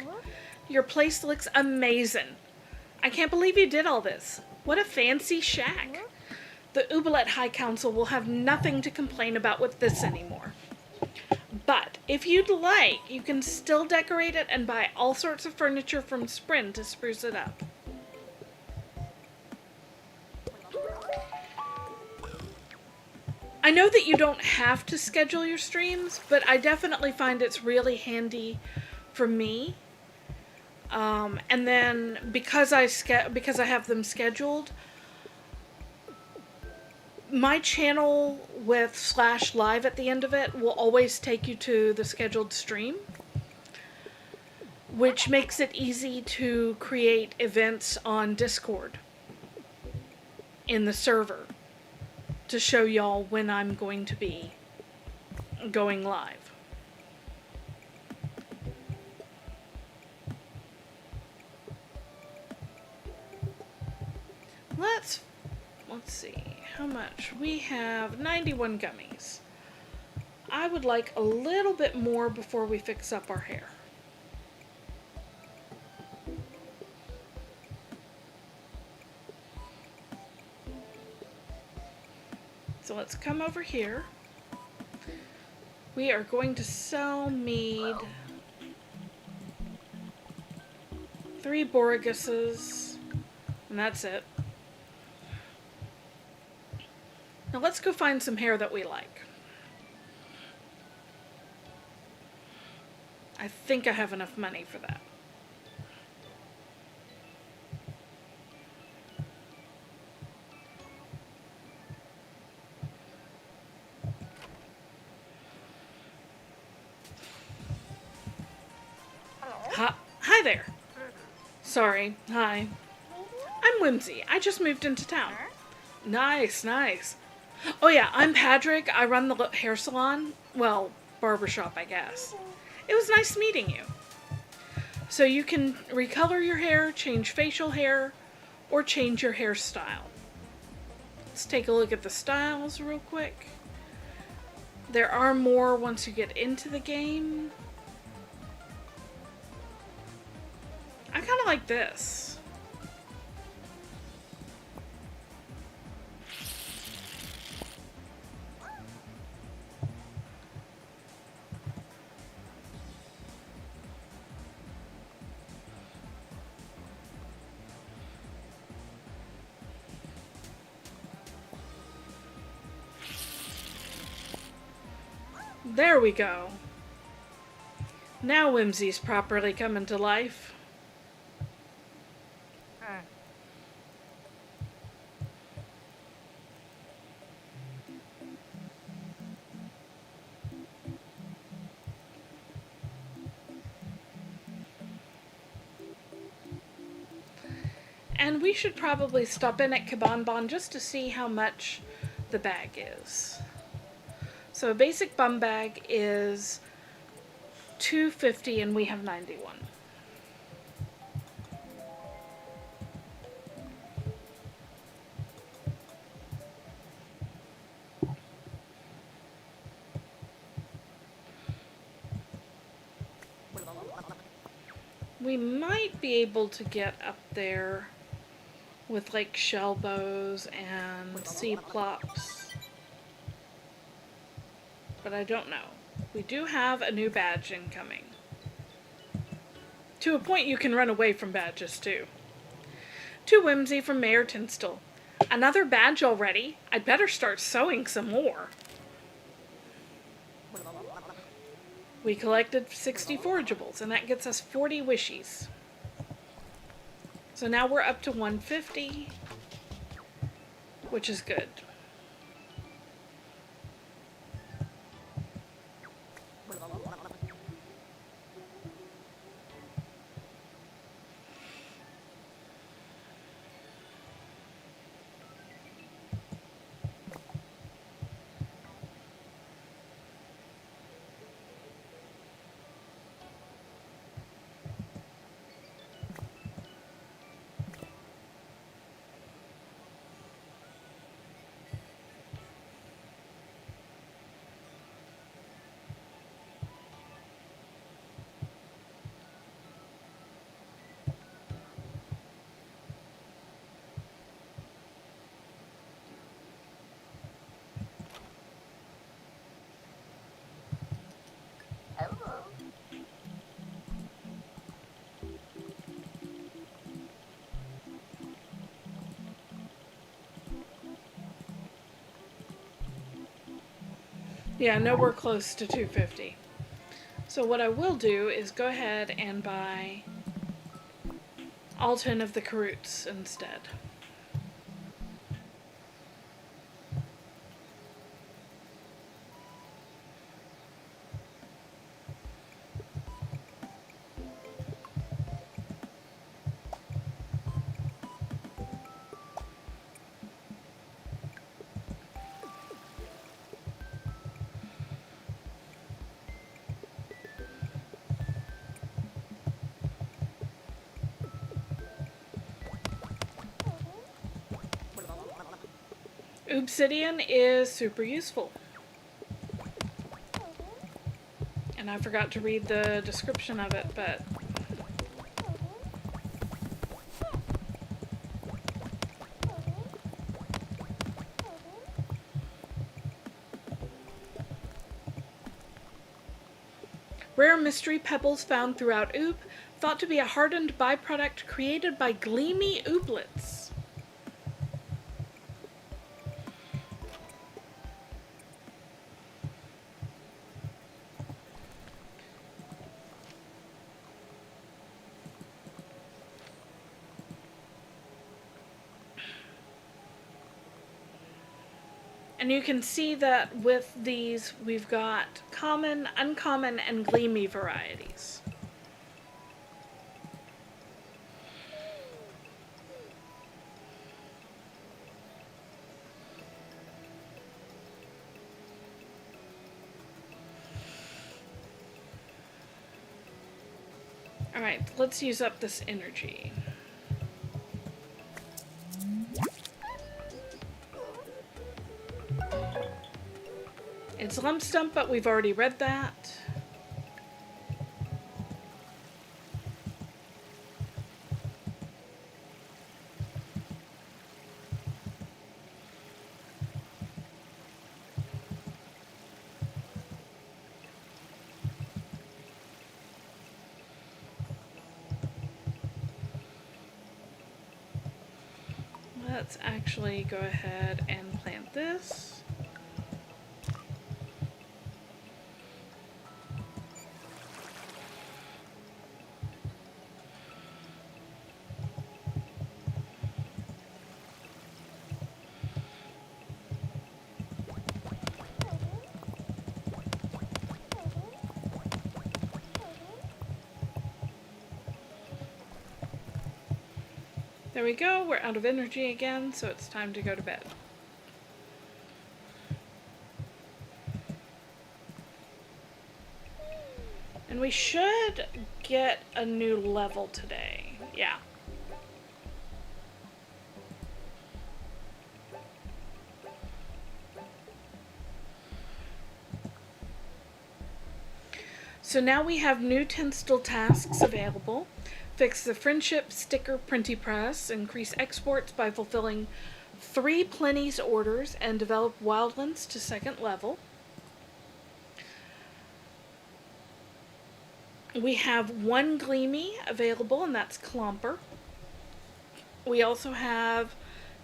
Your place looks amazing. I can't believe you did all this. What a fancy shack. The Ooblet High Council will have nothing to complain about with this anymore. But if you'd like, you can still decorate it and buy all sorts of furniture from Sprint to spruce it up. I know that you don't have to schedule your streams, but I definitely find it's really handy for me. And then because I have them scheduled, my channel with /live at the end of it will always take you to the scheduled stream, which makes it easy to create events on Discord in the server to show y'all when I'm going to be going live. Let's see, how much? We have 91 gummies. I would like a little bit more before we fix up our hair. So let's come over here. We are going to sell mead, 3 Boriguses, and that's it. Now let's go find some hair that we like. I think I have enough money for that. Hi there. Sorry. Hi. I'm Whimsy. I just moved into town. Nice, nice. Oh yeah, I'm Patrick. I run the hair salon. Well, barbershop, I guess. It was nice meeting you. So you can recolor your hair, change facial hair, or change your hairstyle. Let's take a look at the styles real quick. There are more once you get into the game. I kind of like this. There we go. Now Whimsy's properly coming to life. And we should probably stop in at Kabanban just to see how much the bag is. So a basic bum bag is $2.50 and we have 91. We might be able to get up there with like shell bows and sea plops, but I don't know. We do have a new badge incoming. To a point you can run away from badges too. To Whimsy from Mayor Tinstill. Another badge already? I'd better start sewing some more. We collected 60 forageables, and that gets us 40 wishies. So now we're up to 150, which is good. Hello. Yeah, nowhere close to 250. So what I will do is go ahead and buy all 10 of the caroots instead. Obsidian is super useful. And I forgot to read the description of it, but rare mystery pebbles found throughout Oob, thought to be a hardened byproduct created by gleamy ooblets. And you can see that with these, we've got common, uncommon, and gleamy varieties. Alright, let's use up this energy. It's lump stump, but we've already read that. Let's actually go ahead and plant this. There we go, we're out of energy again, so it's time to go to bed. And we should get a new level today. Yeah. So now we have new Tinstel tasks available. Fix the friendship sticker printing press, increase exports by fulfilling 3 Plenty's orders, and develop wildlands to 2nd level. We have 1 Gleamy available, and that's Clomper. We also have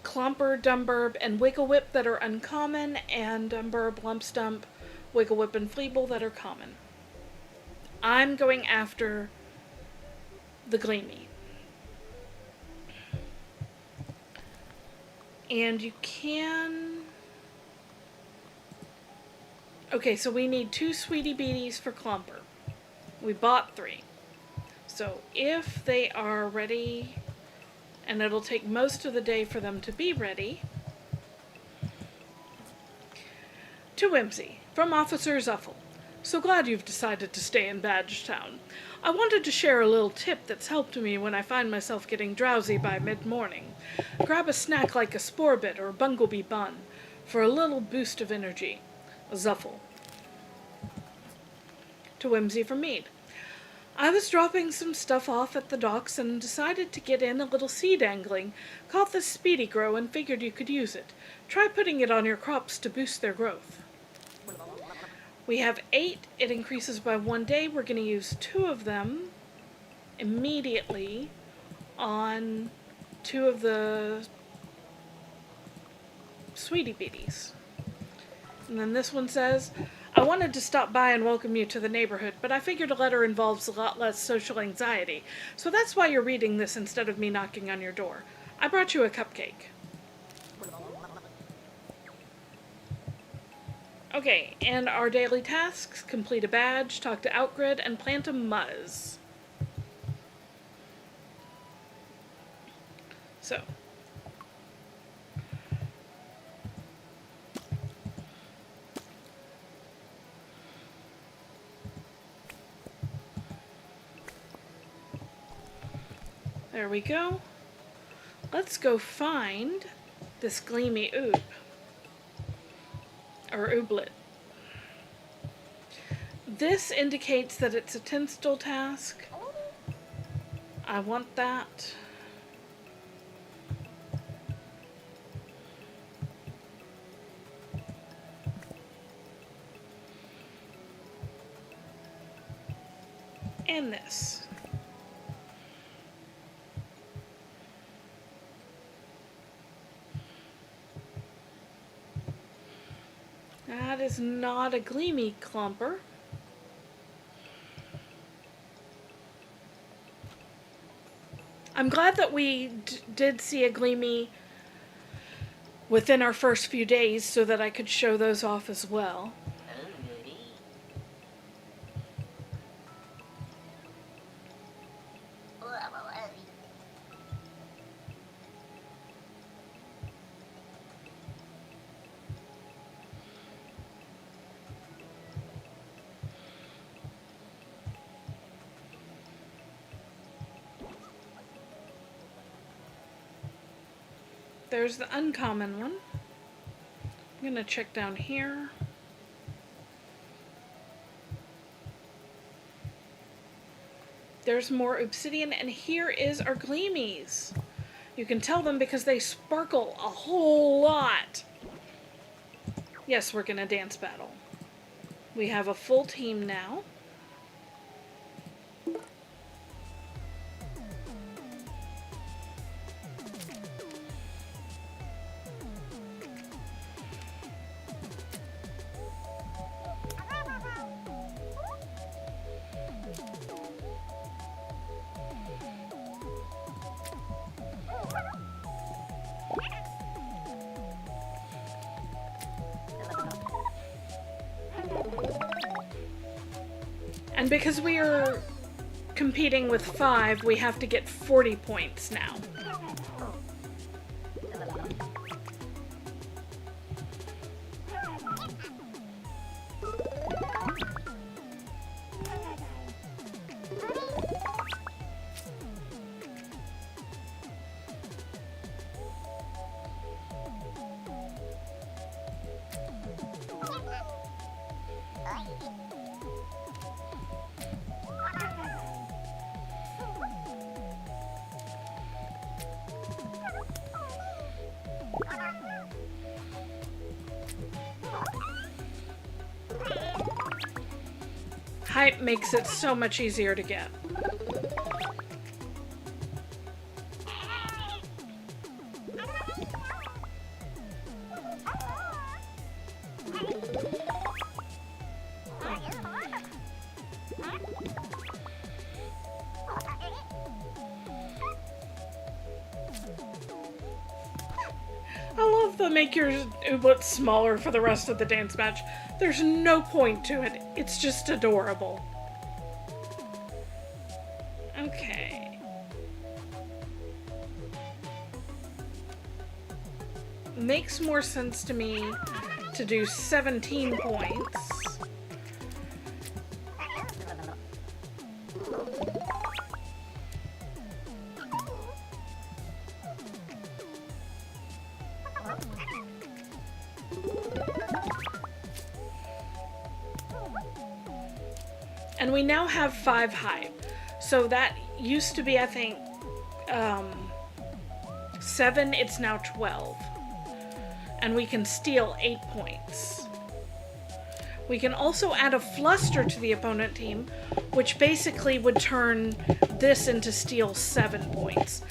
Clomper, Dumburb, and Wiggle Whip that are uncommon, and Dumburb, Lump Stump, Wiggle Whip, and Fleeble that are common. I'm going after the Gleamy. And you can... Okay, so we need 2 Sweetie Beaties for Clomper. We bought 3. So if they are ready, and it'll take most of the day for them to be ready, to Whimsy, from Officer Zuffle. So glad you've decided to stay in Badgetown. I wanted to share a little tip that's helped me when I find myself getting drowsy by mid-morning. Grab a snack like a spore bit or a bumblebee bun for a little boost of energy. Zuffle. To Whimsy from Mead. I was dropping some stuff off at the docks and decided to get in a little seed angling. Caught this speedy grow and figured you could use it. Try putting it on your crops to boost their growth. We have 8. It increases by 1 day. We're going to use 2 of them immediately on 2 of the Sweetie Beaties. And then this one says, I wanted to stop by and welcome you to the neighborhood, but I figured a letter involves a lot less social anxiety. So that's why you're reading this instead of me knocking on your door. I brought you a cupcake. Okay, and our daily tasks: complete a badge, talk to Outgrid, and plant a muzz. So. There we go. Let's go find this Gleamy Oob. Or Ooblet. This indicates that it's a Tinstel task. I want that. And this. That is not a Gleamy Clomper. I'm glad that we did see a Gleamy within our first few days so that I could show those off as well. There's the uncommon one. I'm gonna check down here. There's more obsidian, and here is our gleamies. You can tell them because they sparkle a whole lot. Yes, we're gonna dance battle. We have a full team now. And because we are competing with 5, we have to get 40 points now. Hype makes it so much easier to get. I love the make your ooblets smaller for the rest of the dance match. There's no point to it. It's just adorable. Okay. Makes more sense to me to do 17 points. And we now have 5 hype. So that used to be, I think, 7. It's now 12. And we can steal 8 points. We can also add a fluster to the opponent team, which basically would turn this into steal 7 points.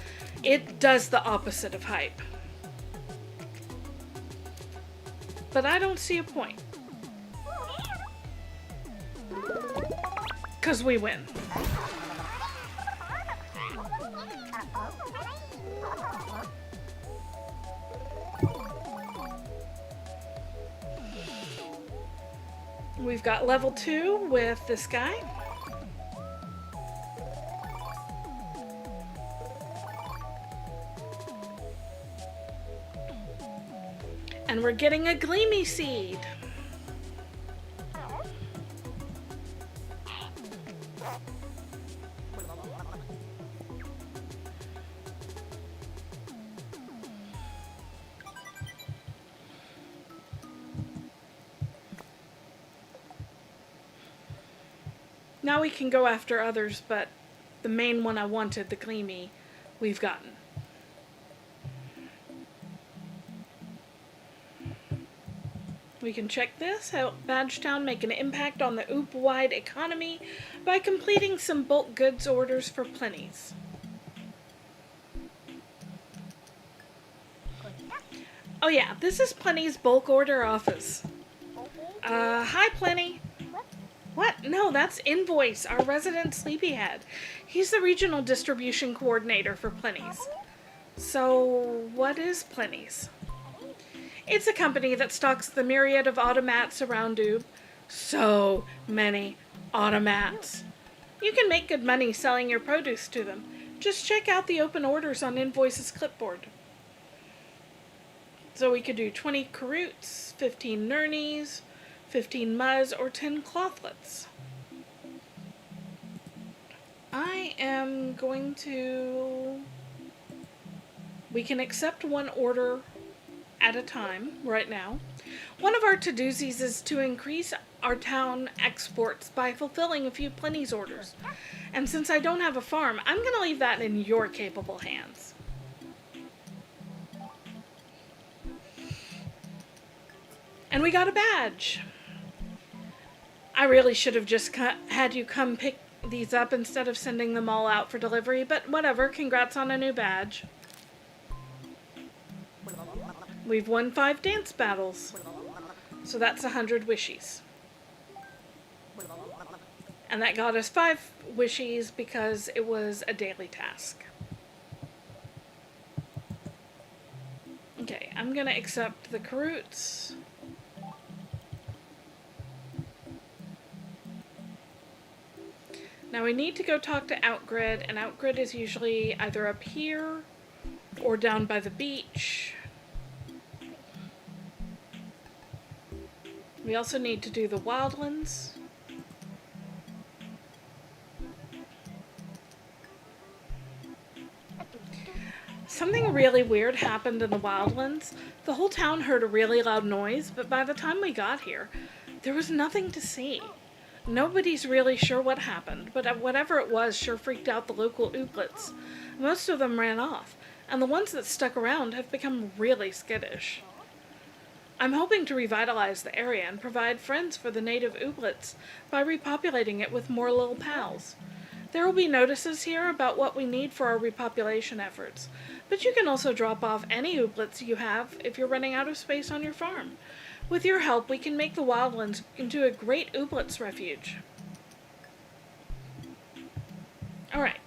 It does the opposite of hype. But I don't see a point. Because we win. We've got level 2 with this guy. And we're getting a gleamy seed. Now we can go after others, but the main one I wanted, the gleamy, we've gotten. We can check this, help Badgetown make an impact on the Oop-wide economy by completing some bulk goods orders for Plenty's. Oh yeah, this is Plenty's bulk order office. Hi Plenty. What? No, that's Invoice, our resident sleepyhead. He's the regional distribution coordinator for Plenty's. So, what is Plenty's? It's a company that stocks the myriad of automats around Oob. So many automats. You can make good money selling your produce to them. Just check out the open orders on Invoice's clipboard. So we could do 20 caroots, 15 nurnies, 15 muzz, or 10 clothlets. I am going to We can accept one order at a time right now. One of our to-doozies is to increase our town exports by fulfilling a few Plenty's orders. And since I don't have a farm, I'm going to leave that in your capable hands. And we got a badge. I really should have just had you come pick these up instead of sending them all out for delivery, but whatever, congrats on a new badge. We've won 5 dance battles, so that's 100 wishies. And that got us 5 wishies because it was a daily task. Okay, I'm gonna accept the Karoots. Now we need to go talk to Outgrid, and Outgrid is usually either up here or down by the beach. We also need to do the wildlands. Something really weird happened in the wildlands. The whole town heard a really loud noise, but by the time we got here, there was nothing to see. Nobody's really sure what happened, but whatever it was sure freaked out the local Ooblets. Most of them ran off, and the ones that stuck around have become really skittish. I'm hoping to revitalize the area and provide friends for the native Ooblets by repopulating it with more little pals. There will be notices here about what we need for our repopulation efforts, but you can also drop off any Ooblets you have if you're running out of space on your farm. With your help, we can make the wildlands into a great Ooblets refuge. Alright,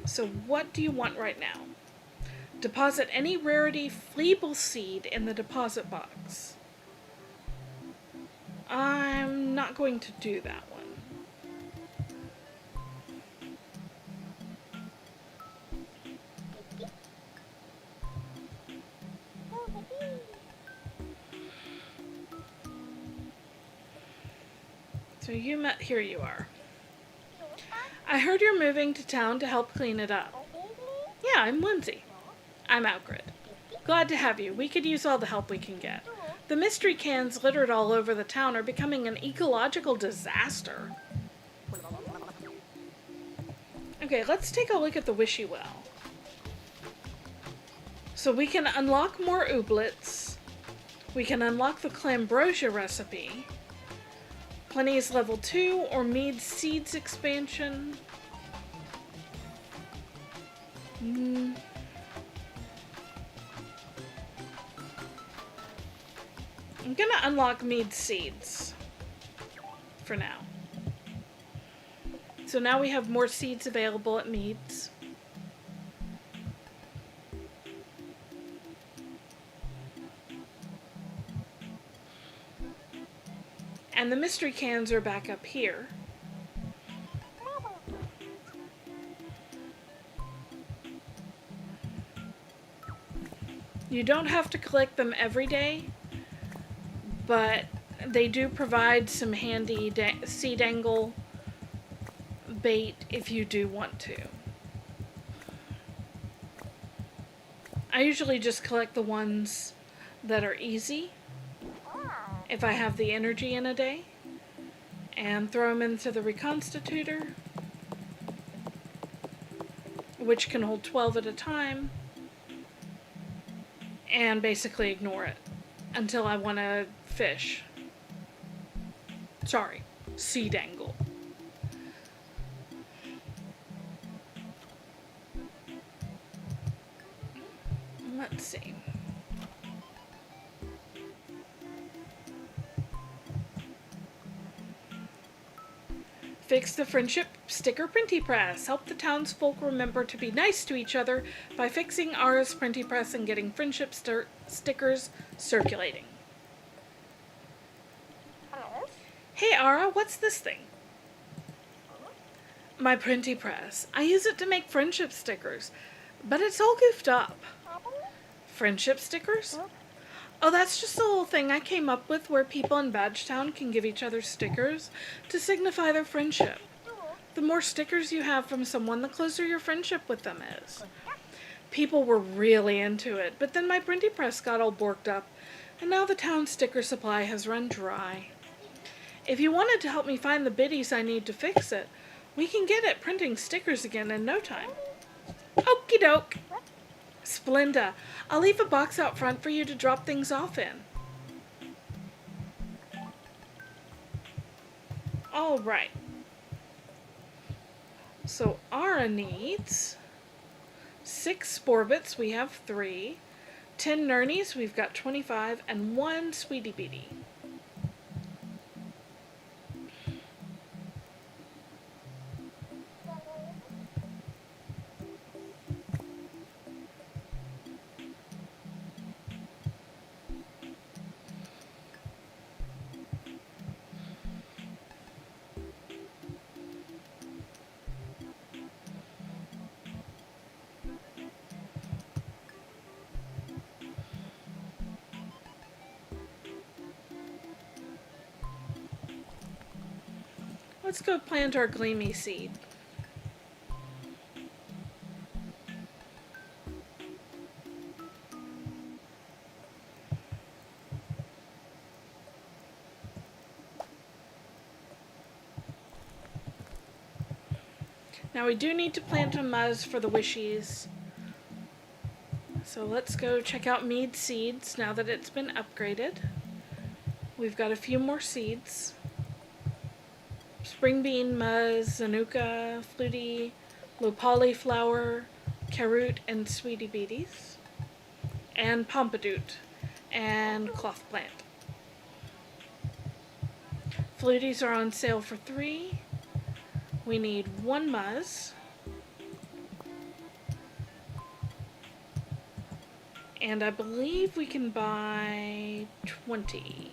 so what do you want right now? Deposit any rarity Fleeble seed in the deposit box. I'm not going to do that one. So here you are. I heard you're moving to town to help clean it up. Yeah, I'm Whimsy. I'm Outgrid. Glad to have you. We could use all the help we can get. The mystery cans littered all over the town are becoming an ecological disaster. Okay, let's take a look at the Wishy Well. So we can unlock more Ooblets. We can unlock the Clambrosia recipe. Plenty's level 2 or Mead Seeds expansion. I'm gonna unlock Mead Seeds for now. So now we have more seeds available at Mead's. And the mystery cans are back up here. You don't have to collect them every day, but they do provide some handy seed angle bait if you do want to. I usually just collect the ones that are easy if I have the energy in a day, and throw them into the reconstitutor, which can hold 12 at a time, and basically ignore it until I want to fish. Sorry, seed angle. Let's see. Fix the friendship sticker printy press. Help the townsfolk remember to be nice to each other by fixing Ara's printy press and getting friendship stickers circulating. Hey Ara, what's this thing? My printy press. I use it to make friendship stickers, but it's all goofed up. Friendship stickers? Oh, that's just a little thing I came up with where people in Badgetown can give each other stickers to signify their friendship. The more stickers you have from someone, the closer your friendship with them is. People were really into it, but then my printing press got all borked up, and now the town sticker supply has run dry. If you wanted to help me find the biddies I need to fix it, we can get it printing stickers again in no time. Okie doke. Splenda, I'll leave a box out front for you to drop things off in. All right. So Ara needs 6 Sporbits, we have 3. 10 Nernies, we've got 25, and 1 Sweetie Beatie. Let's go plant our Gleamy seed. Now we do need to plant a muzz for the wishies. So let's go check out Mead Seeds now that it's been upgraded. We've got a few more seeds. Spring bean, muzz, zanuka, flutie, lopali flower, carrot, and sweetie beaties. And pompadour and cloth plant. Fluties are on sale for 3. We need 1 muzz. And I believe we can buy 20.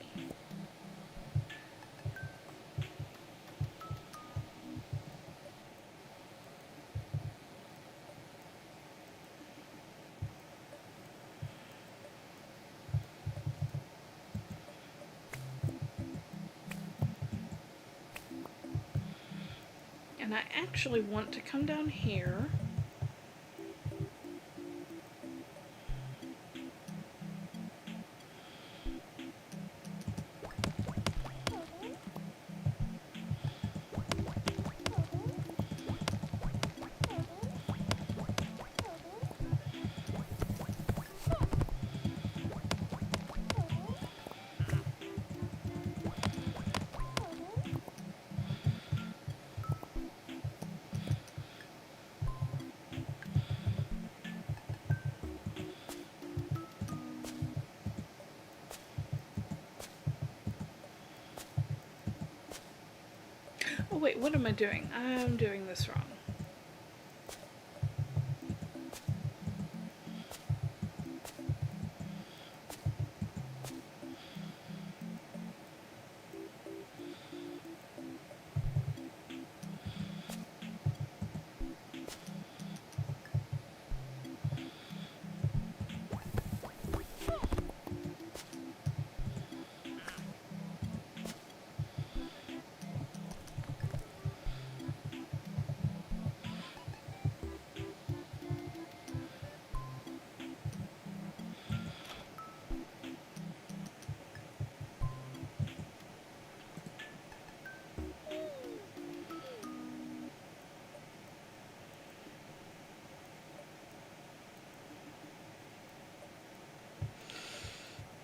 And I actually want to come down here. Oh wait, what am I doing? I'm doing this wrong.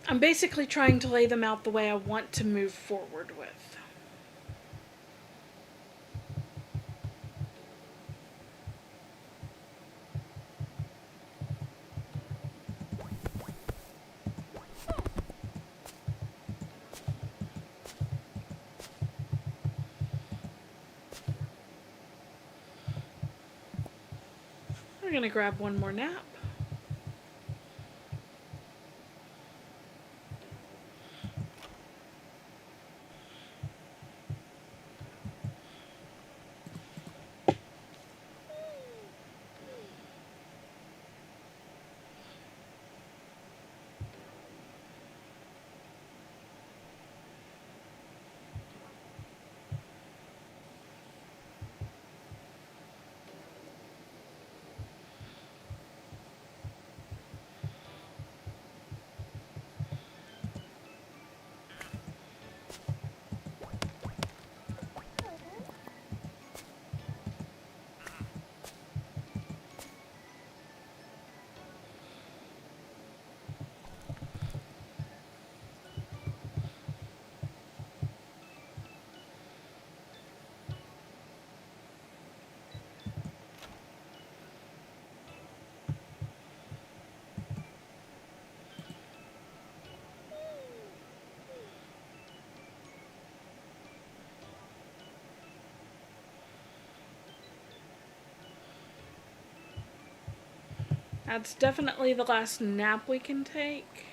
I'm basically trying to lay them out the way I want to move forward with. We're gonna grab one more nap. That's definitely the last nap we can take.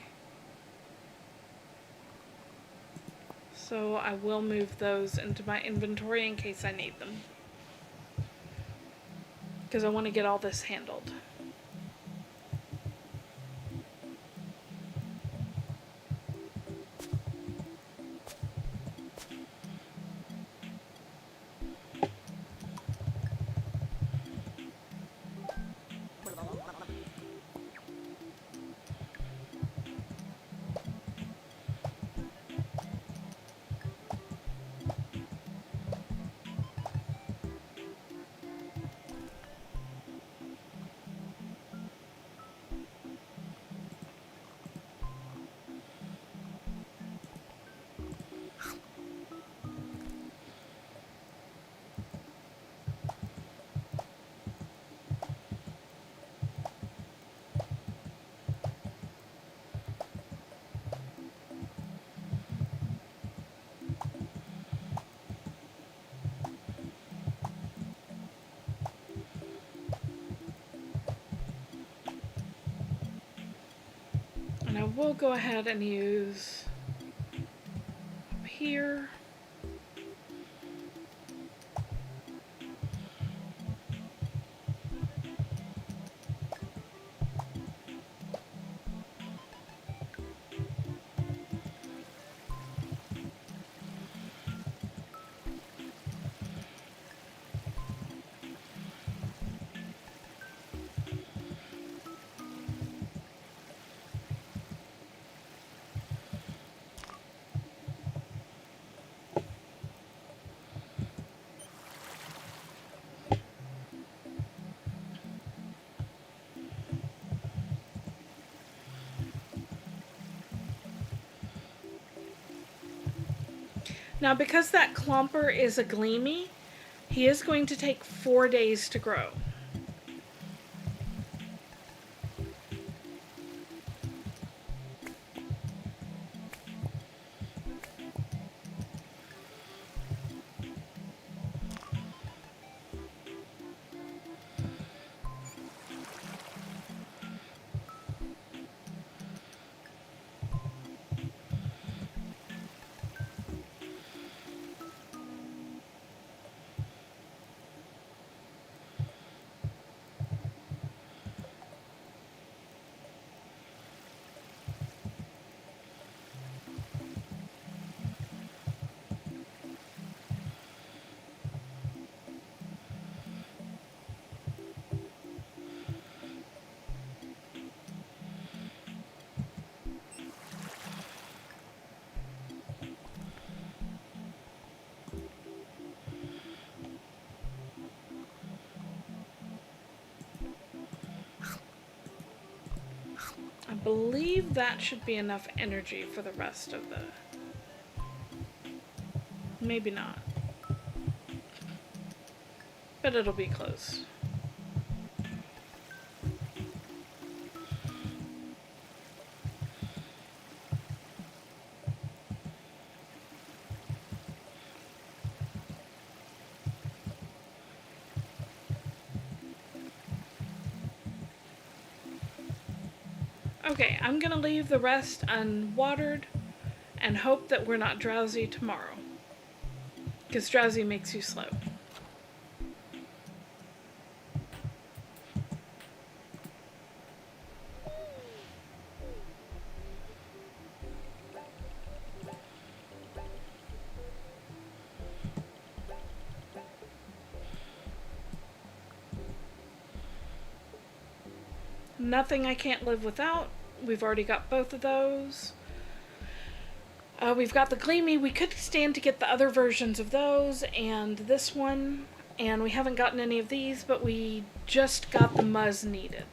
So I will move those into my inventory in case I need them. Because I want to get all this handled. And I will go ahead and use up here. Now, because that clumper is a gleamy, he is going to take 4 days to grow. I believe that should be enough energy for the rest of the... Maybe not. But it'll be close. Okay, I'm gonna leave the rest unwatered and hope that we're not drowsy tomorrow. Because drowsy makes you slow. Nothing I can't live without. We've already got both of those. We've got the Gleamy. We could stand to get the other versions of those and this one. And we haven't gotten any of these, but we just got the Muzz needed.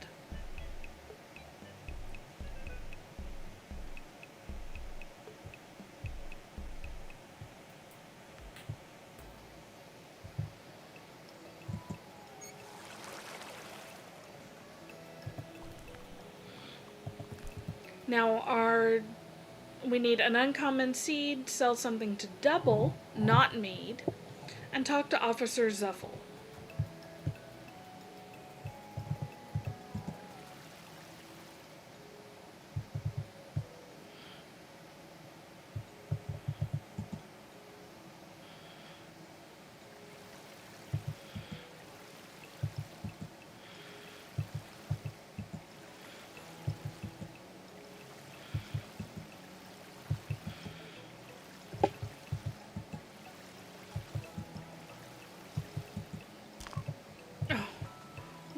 Now we need an uncommon seed, sell something to double, not mead, and talk to Officer Zuffel.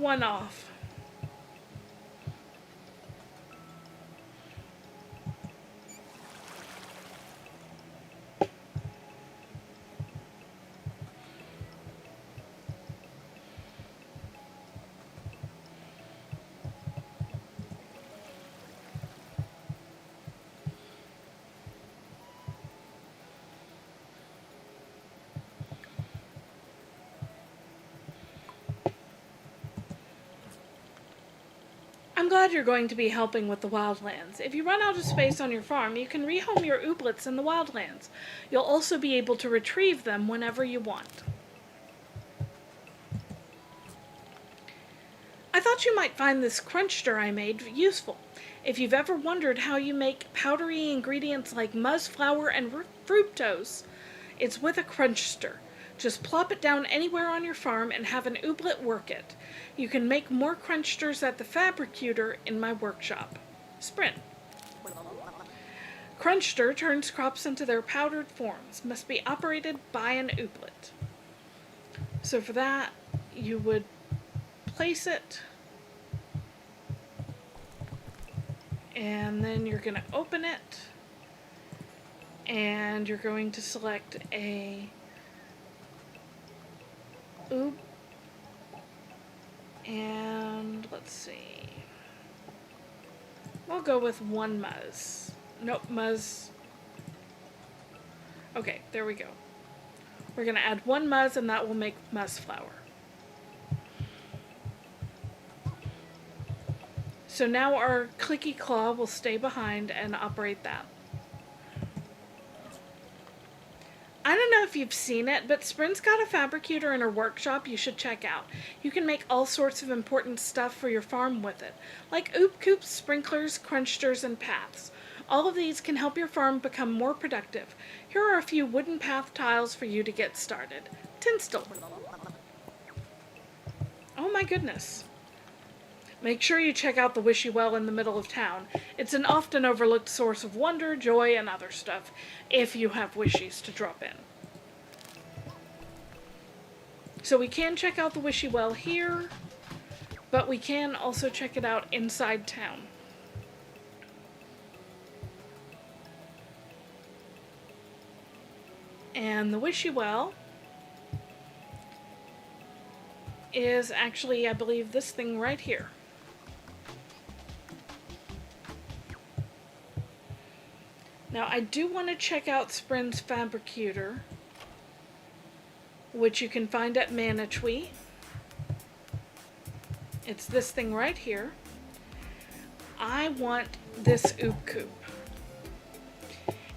one off. I'm glad you're going to be helping with the wildlands. If you run out of space on your farm, you can rehome your ooblets in the wildlands. You'll also be able to retrieve them whenever you want. I thought you might find this cruncher I made useful. If you've ever wondered how you make powdery ingredients like muzz flour and fructose, it's with a cruncher. Just plop it down anywhere on your farm and have an ooblet work it. You can make more crunchers at the fabricator in my workshop. Sprint. Cruncher turns crops into their powdered forms. Must be operated by an ooblet. So for that, you would place it, and then you're going to open it, and you're going to select a oob, and let's see, we'll go with one muzz. Nope, muzz. Okay, there we go. We're going to add one muzz, and that will make muzz flour. So now our clicky claw will stay behind and operate that. I don't know if you've seen it, but Sprint's got a fabricator in her workshop you should check out. You can make all sorts of important stuff for your farm with it, like oop coops, sprinklers, crunchers, and paths. All of these can help your farm become more productive. Here are a few wooden path tiles for you to get started. Tinsel. Oh my goodness. Make sure you check out the Wishy Well in the middle of town. It's an often overlooked source of wonder, joy, and other stuff, if you have wishies to drop in. So we can check out the Wishy Well here, but we can also check it out inside town. And the Wishy Well is actually, I believe, this thing right here. Now, I do want to check out Sprint's fabricator, which you can find at Manitwee. It's this thing right here. I want this oob coop.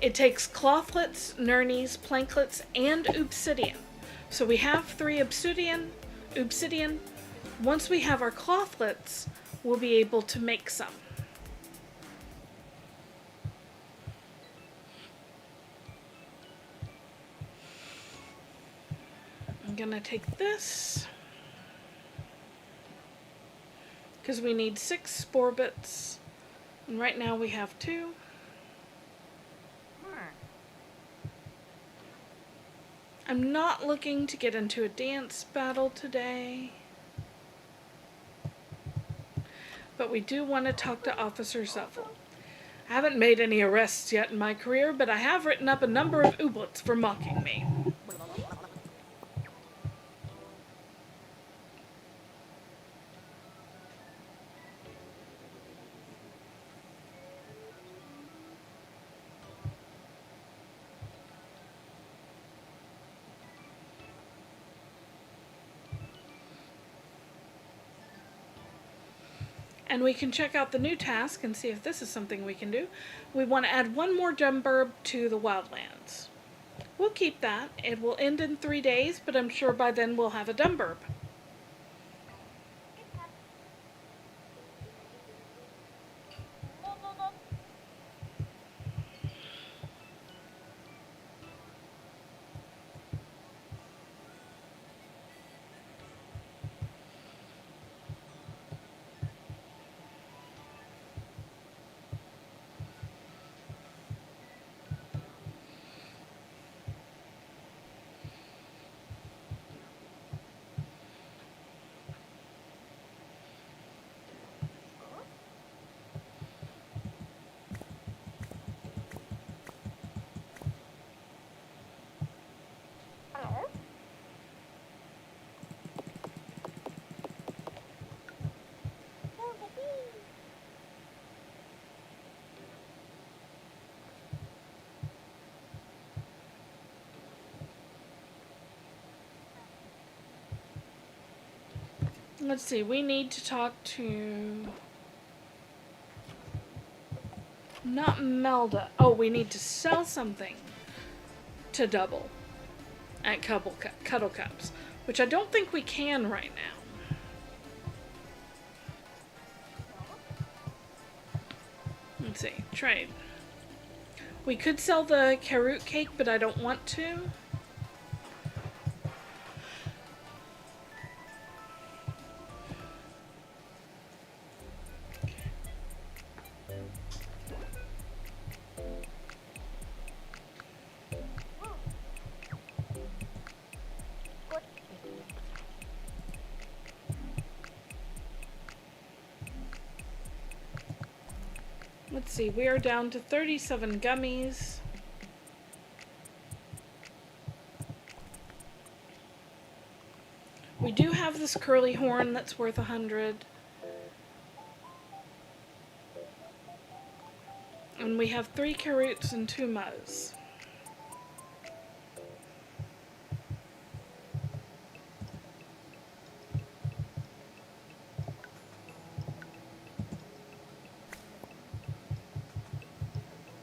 It takes clothlets, nurnies, planklets, and obsidian. So we have 3 obsidian. Once we have our clothlets, we'll be able to make some. I'm gonna take this, because we need 6 spore bits, and right now we have 2. I'm not looking to get into a dance battle today, but we do want to talk to Officer Zuffel. I haven't made any arrests yet in my career, but I have written up a number of ooblets for mocking me. And we can check out the new task and see if this is something we can do. We want to add 1 more dumburb to the wildlands. We'll keep that. It will end in 3 days, but I'm sure by then we'll have a dumburb. Let's see, we need to talk to... Not Melda. Oh, we need to sell something to double at Cuddle Cups, which I don't think we can right now. Let's see, trade. We could sell the carrot cake, but I don't want to. Let's see, we are down to 37 gummies. We do have this curly horn that's worth 100. And we have 3 carrots and 2 muzz.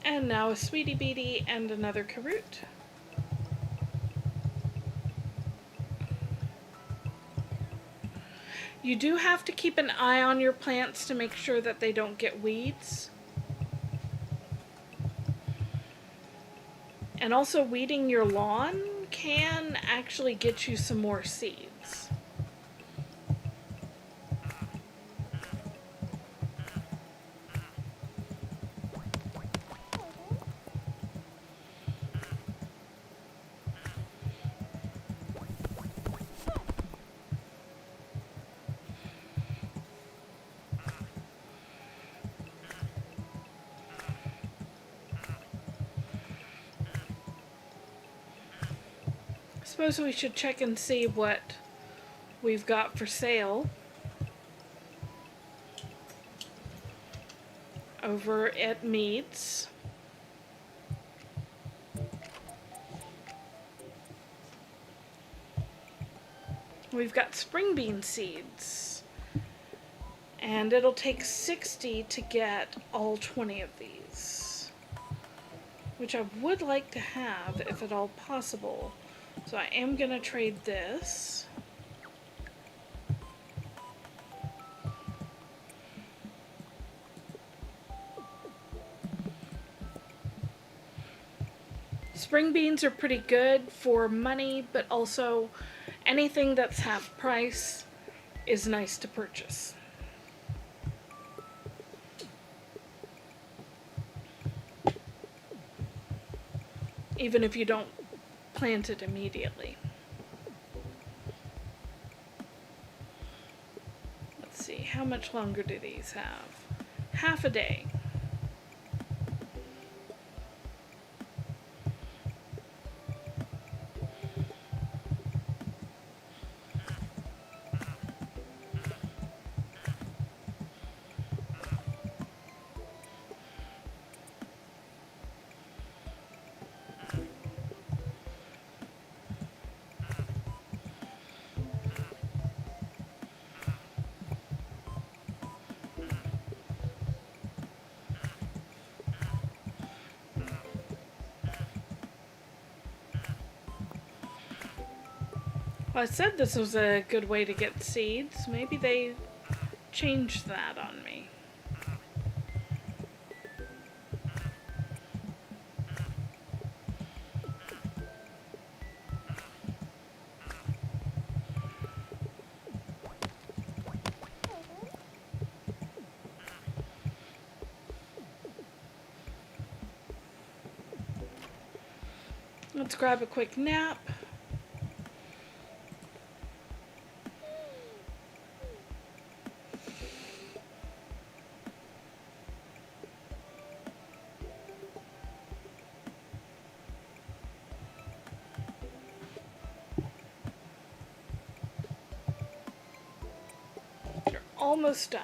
And now a sweetie beatie and another carrot. You do have to keep an eye on your plants to make sure that they don't get weeds. And also weeding your lawn can actually get you some more seeds. I suppose we should check and see what we've got for sale over at Meats. We've got spring bean seeds, and it'll take 60 to get all 20 of these, which I would like to have if at all possible. So I am gonna trade this. Spring beans are pretty good for money, but also anything that's half price is nice to purchase. Even if you don't plant it immediately. Let's see, how much longer do these have? Half a day. Well, I said this was a good way to get seeds. Maybe they changed that on me. Let's grab a quick nap. You're almost done.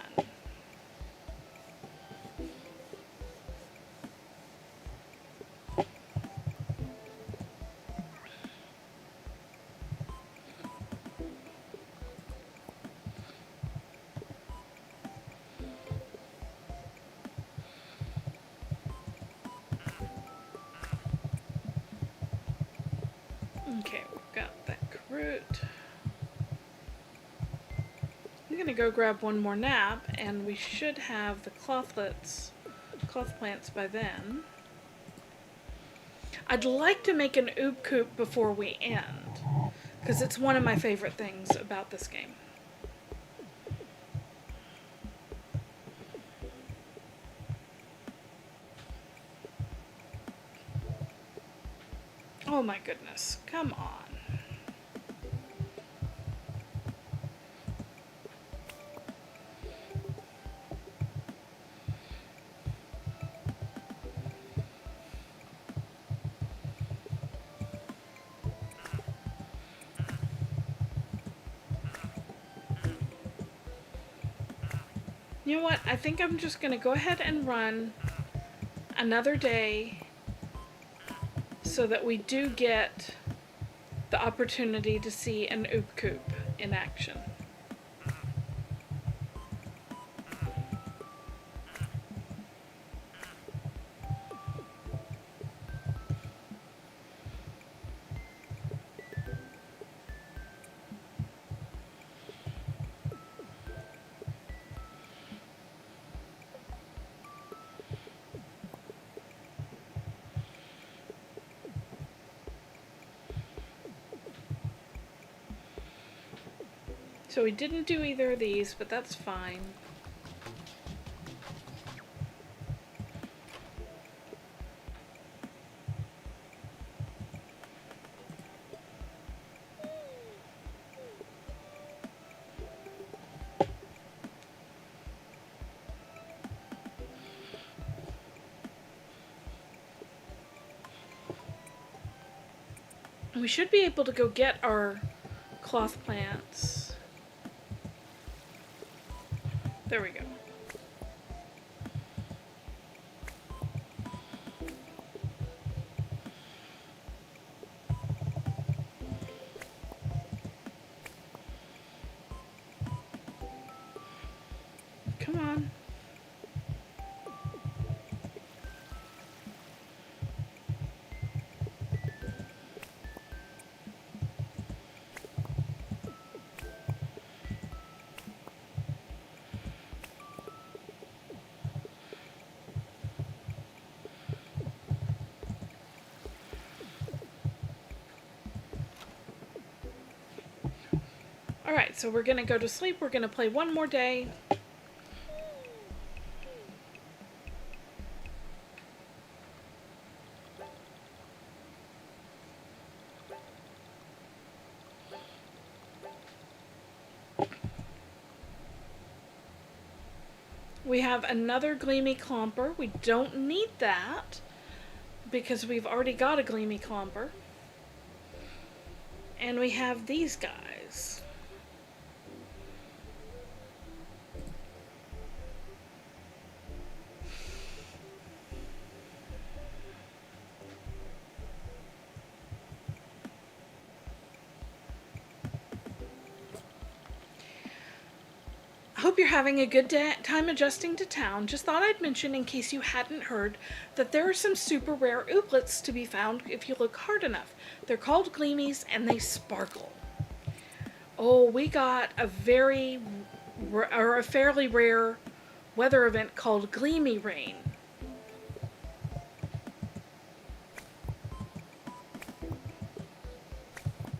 gonna go grab one more nap, and we should have the cloth plants by then. I'd like to make an oob coop before we end, because it's one of my favorite things about this game. Oh my goodness, come on. You know what? I think I'm just going to go ahead and run another day so that we do get the opportunity to see an oob coop in action. So we didn't do either of these, but that's fine. We should be able to go get our cloth plants. There we go. Come on. Alright, so we're gonna go to sleep. We're gonna play one more day. We have another Gleamy Clomper. We don't need that because we've already got a Gleamy Clomper. And we have these guys. I hope you're having a good time adjusting to town. Just thought I'd mention, in case you hadn't heard, that there are some super rare ooblets to be found if you look hard enough. They're called gleamies and they sparkle. Oh, we got a fairly rare weather event called Gleamy Rain.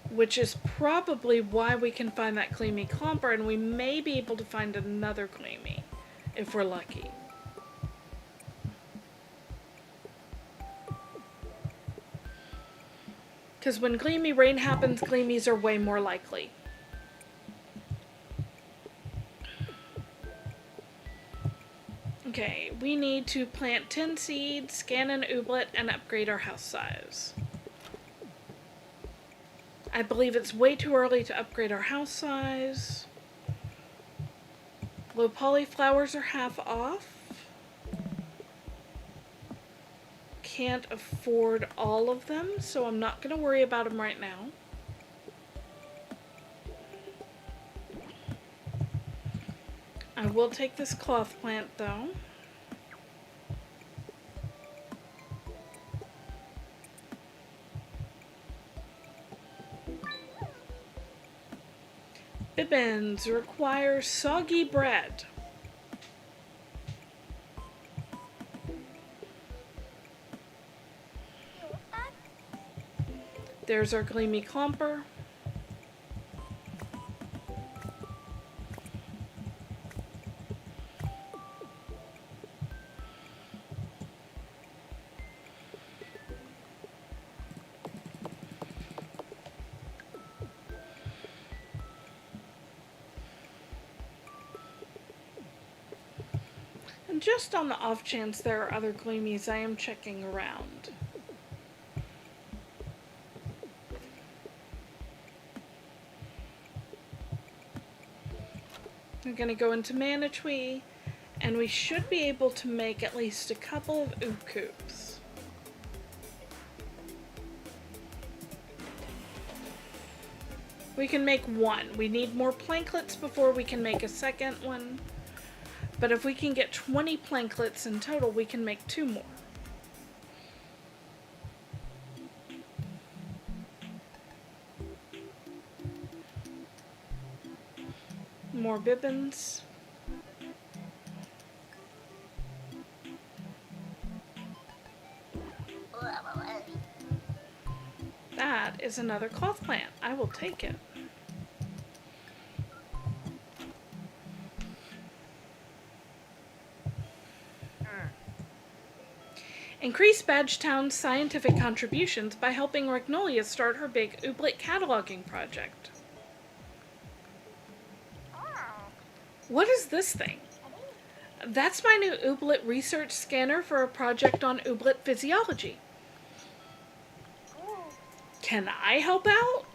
Which is probably why we can find that Gleamy Clomper, and we may be able to find another Gleamy if we're lucky. Because when Gleamy Rain happens, Gleamies are way more likely. Okay, we need to plant 10 seeds, scan an ooblet, and upgrade our house size. I believe it's way too early to upgrade our house size. Low poly flowers are half off. Can't afford all of them, so I'm not going to worry about them right now. I will take this cloth plant though. Bib, bins require soggy bread. There's our gleamy clumper. And just on the off chance there are other gleamies, I am checking around. We're going to go into Manitwee, and we should be able to make at least a couple of Oob coops. We can make one. We need more planklets before we can make a second one. But if we can get 20 planklets in total, we can make 2 more. More bibbins. That is another cloth plant. I will take it. Increase Badgetown's scientific contributions by helping Magnolia start her big Ooblet cataloging project. What is this thing? That's my new Ooblet research scanner for a project on Ooblet physiology. Can I help out?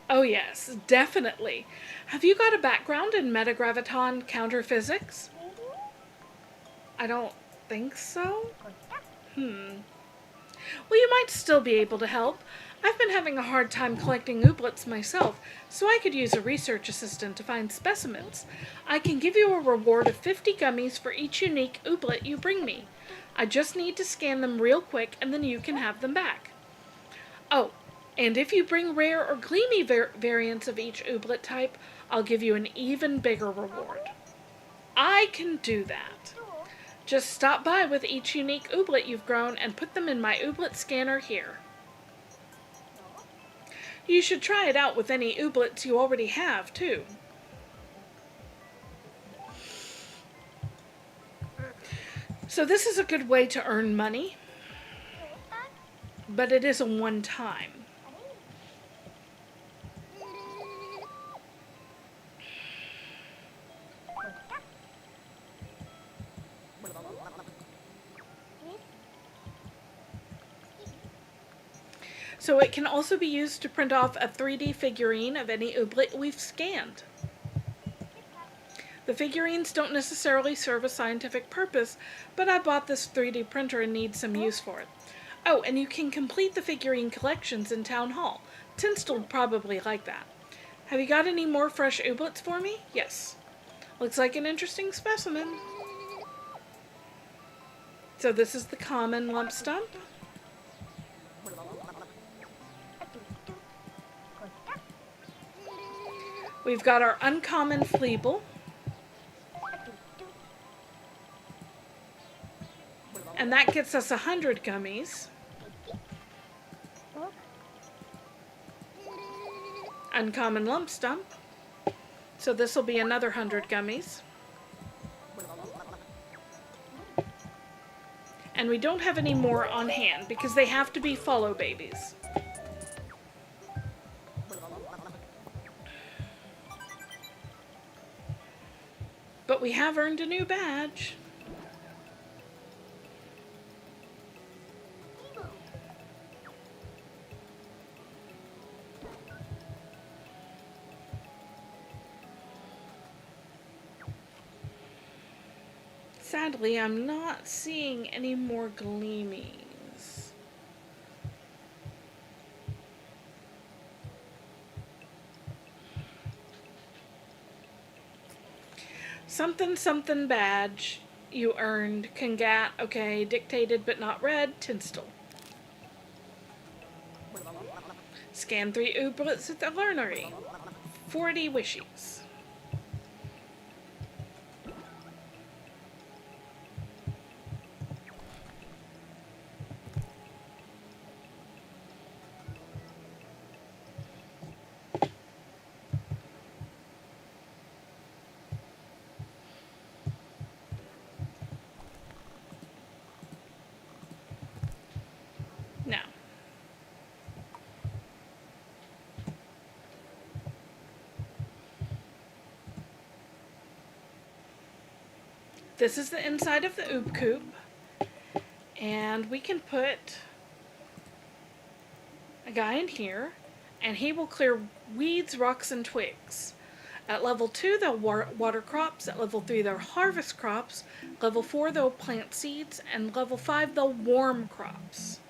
Oh yes, definitely. Have you got a background in metagraviton counterphysics? I don't think so. Well, you might still be able to help. I've been having a hard time collecting ooblets myself, so I could use a research assistant to find specimens. I can give you a reward of 50 gummies for each unique ooblet you bring me. I just need to scan them real quick, and then you can have them back. Oh, and if you bring rare or gleamy variants of each ooblet type, I'll give you an even bigger reward. I can do that. Just stop by with each unique ooblet you've grown and put them in my ooblet scanner here. You should try it out with any ooblets you already have, too. So this is a good way to earn money, but it is a one-time. So it can also be used to print off a 3D figurine of any ooblet we've scanned. The figurines don't necessarily serve a scientific purpose, but I bought this 3D printer and need some use for it. Oh, and you can complete the figurine collections in Town Hall. Tinstel'd probably like that. Have you got any more fresh ooblets for me? Yes. Looks like an interesting specimen. So this is the common lump stump. We've got our uncommon fleeble. And that gets us 100 gummies. Uncommon lump stump. So this will be another 100 gummies. And we don't have any more on hand because they have to be follow babies. But we have earned a new badge. Sadly, I'm not seeing any more gleamies. Something something badge you earned. Congat, okay. Dictated but not read. Tinstel. Scan 3 ooblets at the learnery. 40 wishies. This is the inside of the oob coop. And we can put a guy in here, and he will clear weeds, rocks, and twigs. At level 2, they'll water crops. At level 3, they'll harvest crops. Level 4, they'll plant seeds. And level 5, they'll warm crops.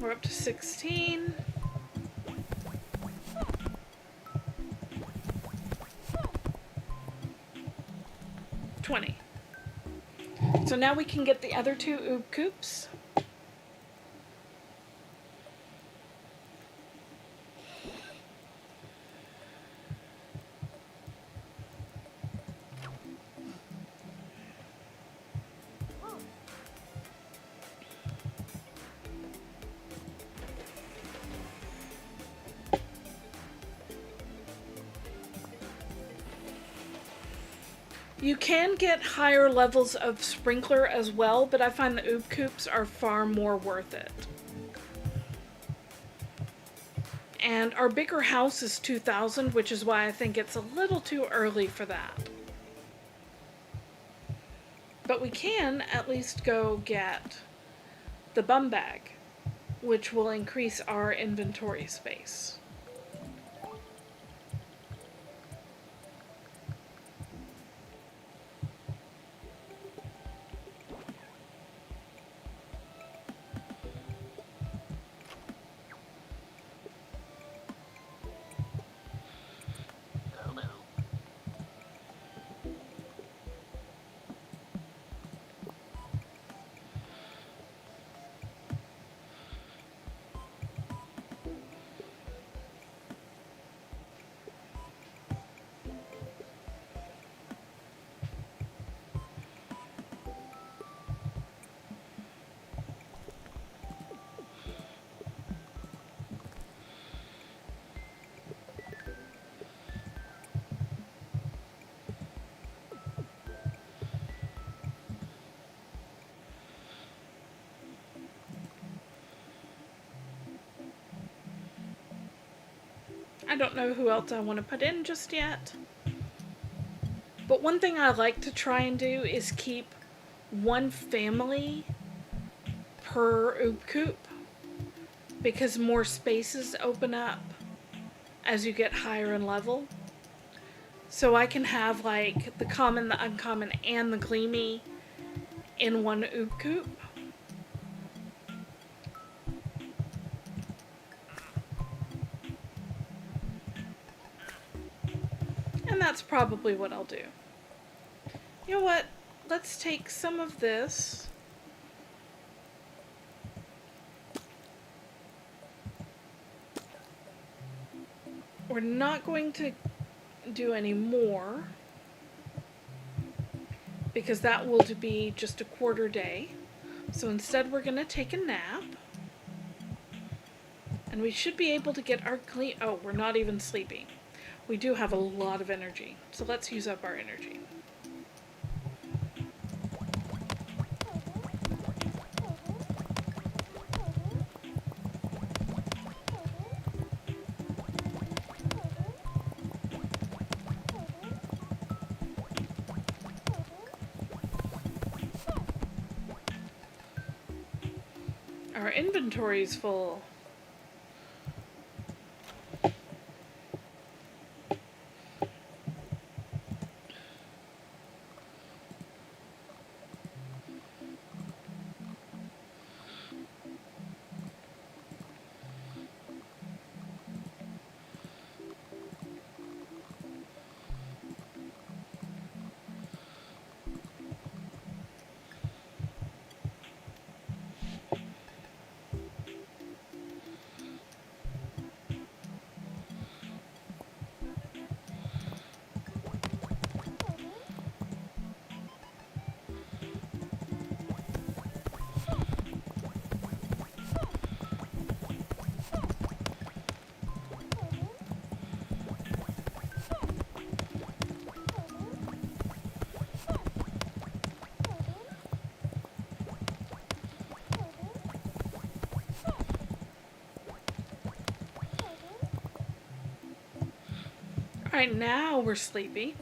We're up to 16. 20. So now we can get the other 2 oob coops. You can get higher levels of sprinkler as well, but I find the oob coops are far more worth it. And our bigger house is 2,000, which is why I think it's a little too early for that. But we can at least go get the bum bag, which will increase our inventory space. I don't know who else I want to put in just yet. But one thing I like to try and do is keep one family per oob coop, because more spaces open up as you get higher in level. So I can have like the common, the uncommon, and the gleamy in one oob coop. And that's probably what I'll do. You know what? Let's take some of this. We're not going to do any more because that will be just a quarter day. So instead we're going to take a nap. And we should be able to get our clean... Oh, we're not even sleeping. We do have a lot of energy. So let's use up our energy. Our inventory's full. Alright, now we're sleepy.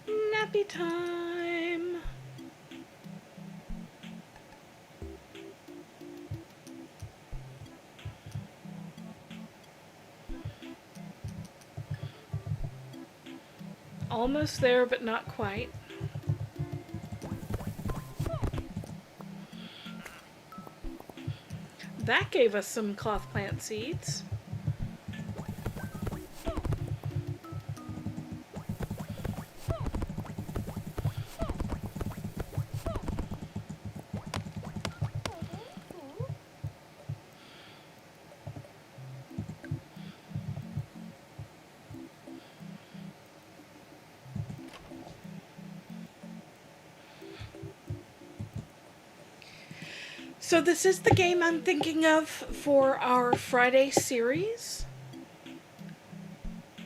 Nappy time. Almost there, but not quite. That gave us some cloth plant seeds. So this is the game I'm thinking of for our Friday series.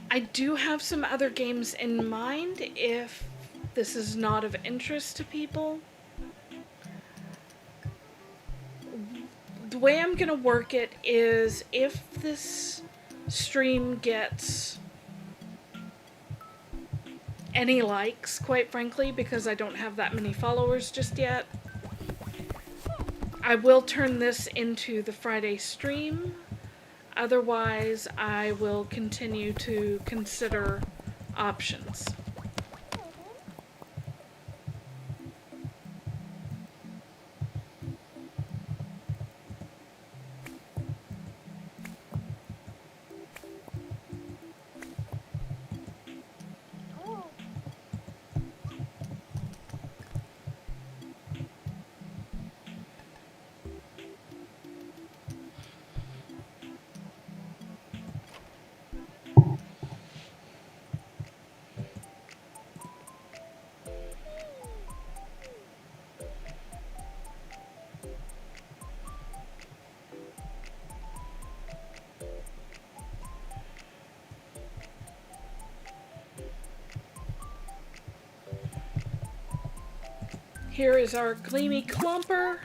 I do have some other games in mind if this is not of interest to people. The way I'm going to work it is if this stream gets any likes, quite frankly, because I don't have that many followers just yet, I will turn this into the Friday stream. Otherwise, I will continue to consider options. Here is our Gleamy Clumper.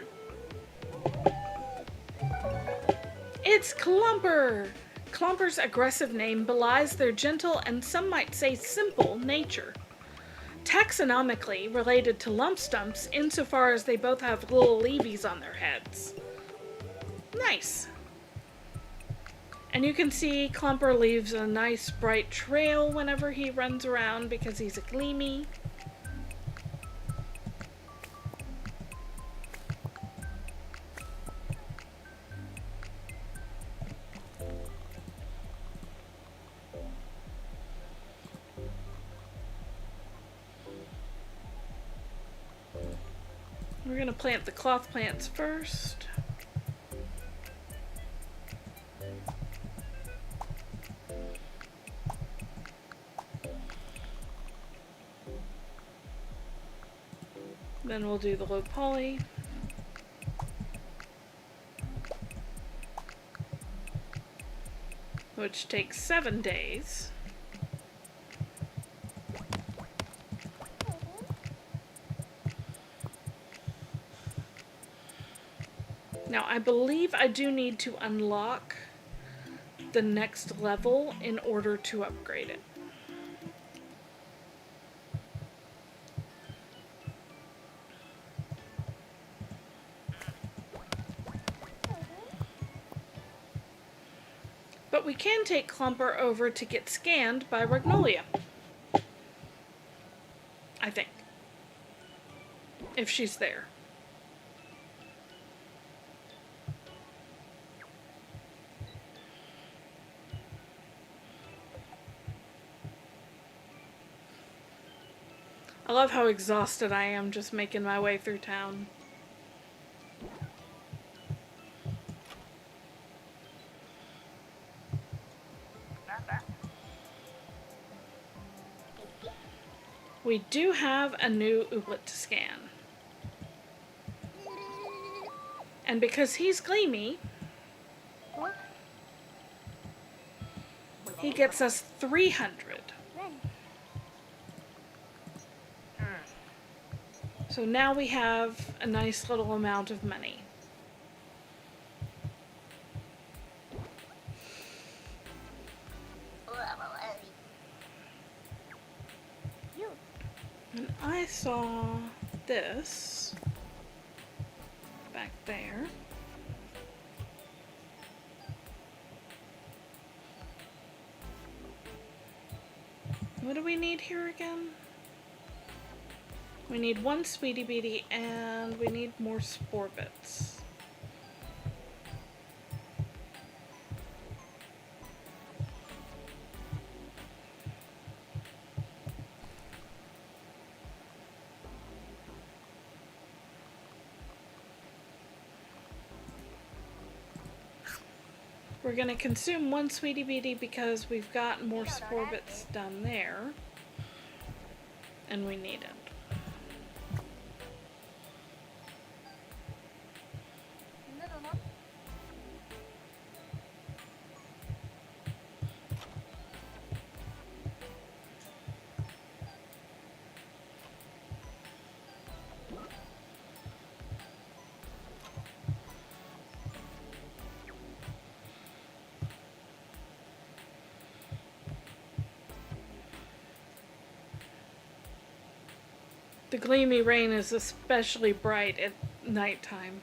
It's Clumper! Clumper's aggressive name belies their gentle and some might say simple nature. Taxonomically related to lump stumps insofar as they both have little leavies on their heads. Nice! And you can see Clumper leaves a nice bright trail whenever he runs around because he's a Gleamy. We're going to plant the cloth plants first. Then we'll do the low poly. Which takes 7 days. Now, I believe I do need to unlock the next level in order to upgrade it. But we can take Clumper over to get scanned by Magnolia. I think. If she's there. I love how exhausted I am just making my way through town. We do have a new Ooblet to scan. And because he's Gleamy, he gets us 300. So now we have a nice little amount of money. And I saw this back there. What do we need here again? We need one Sweetie Beatie and we need more spore bits. We're going to consume one Sweetie Beatie because we've got more spore bits down there. And we need it. The gleamy rain is especially bright at nighttime.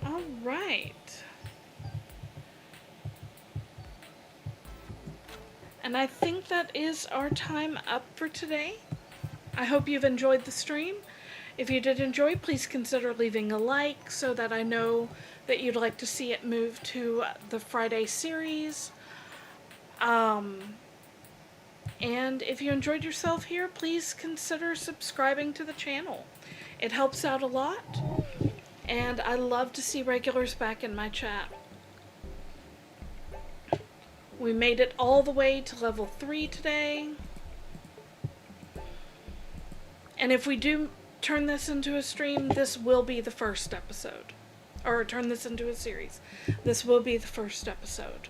All right. And I think that is our time up for today. I hope you've enjoyed the stream. If you did enjoy, please consider leaving a like so that I know that you'd like to see it move to the Friday series. And if you enjoyed yourself here, please consider subscribing to the channel. It helps out a lot, and I love to see regulars back in my chat. We made it all the way to level 3 today. And if we do turn this into a stream, this will be the first episode. Or turn this into a series. This will be the first episode.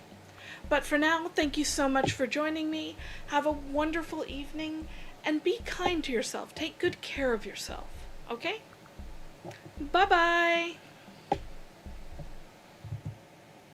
But for now, thank you so much for joining me. Have a wonderful evening, and be kind to yourself. Take good care of yourself, okay? Bye-bye!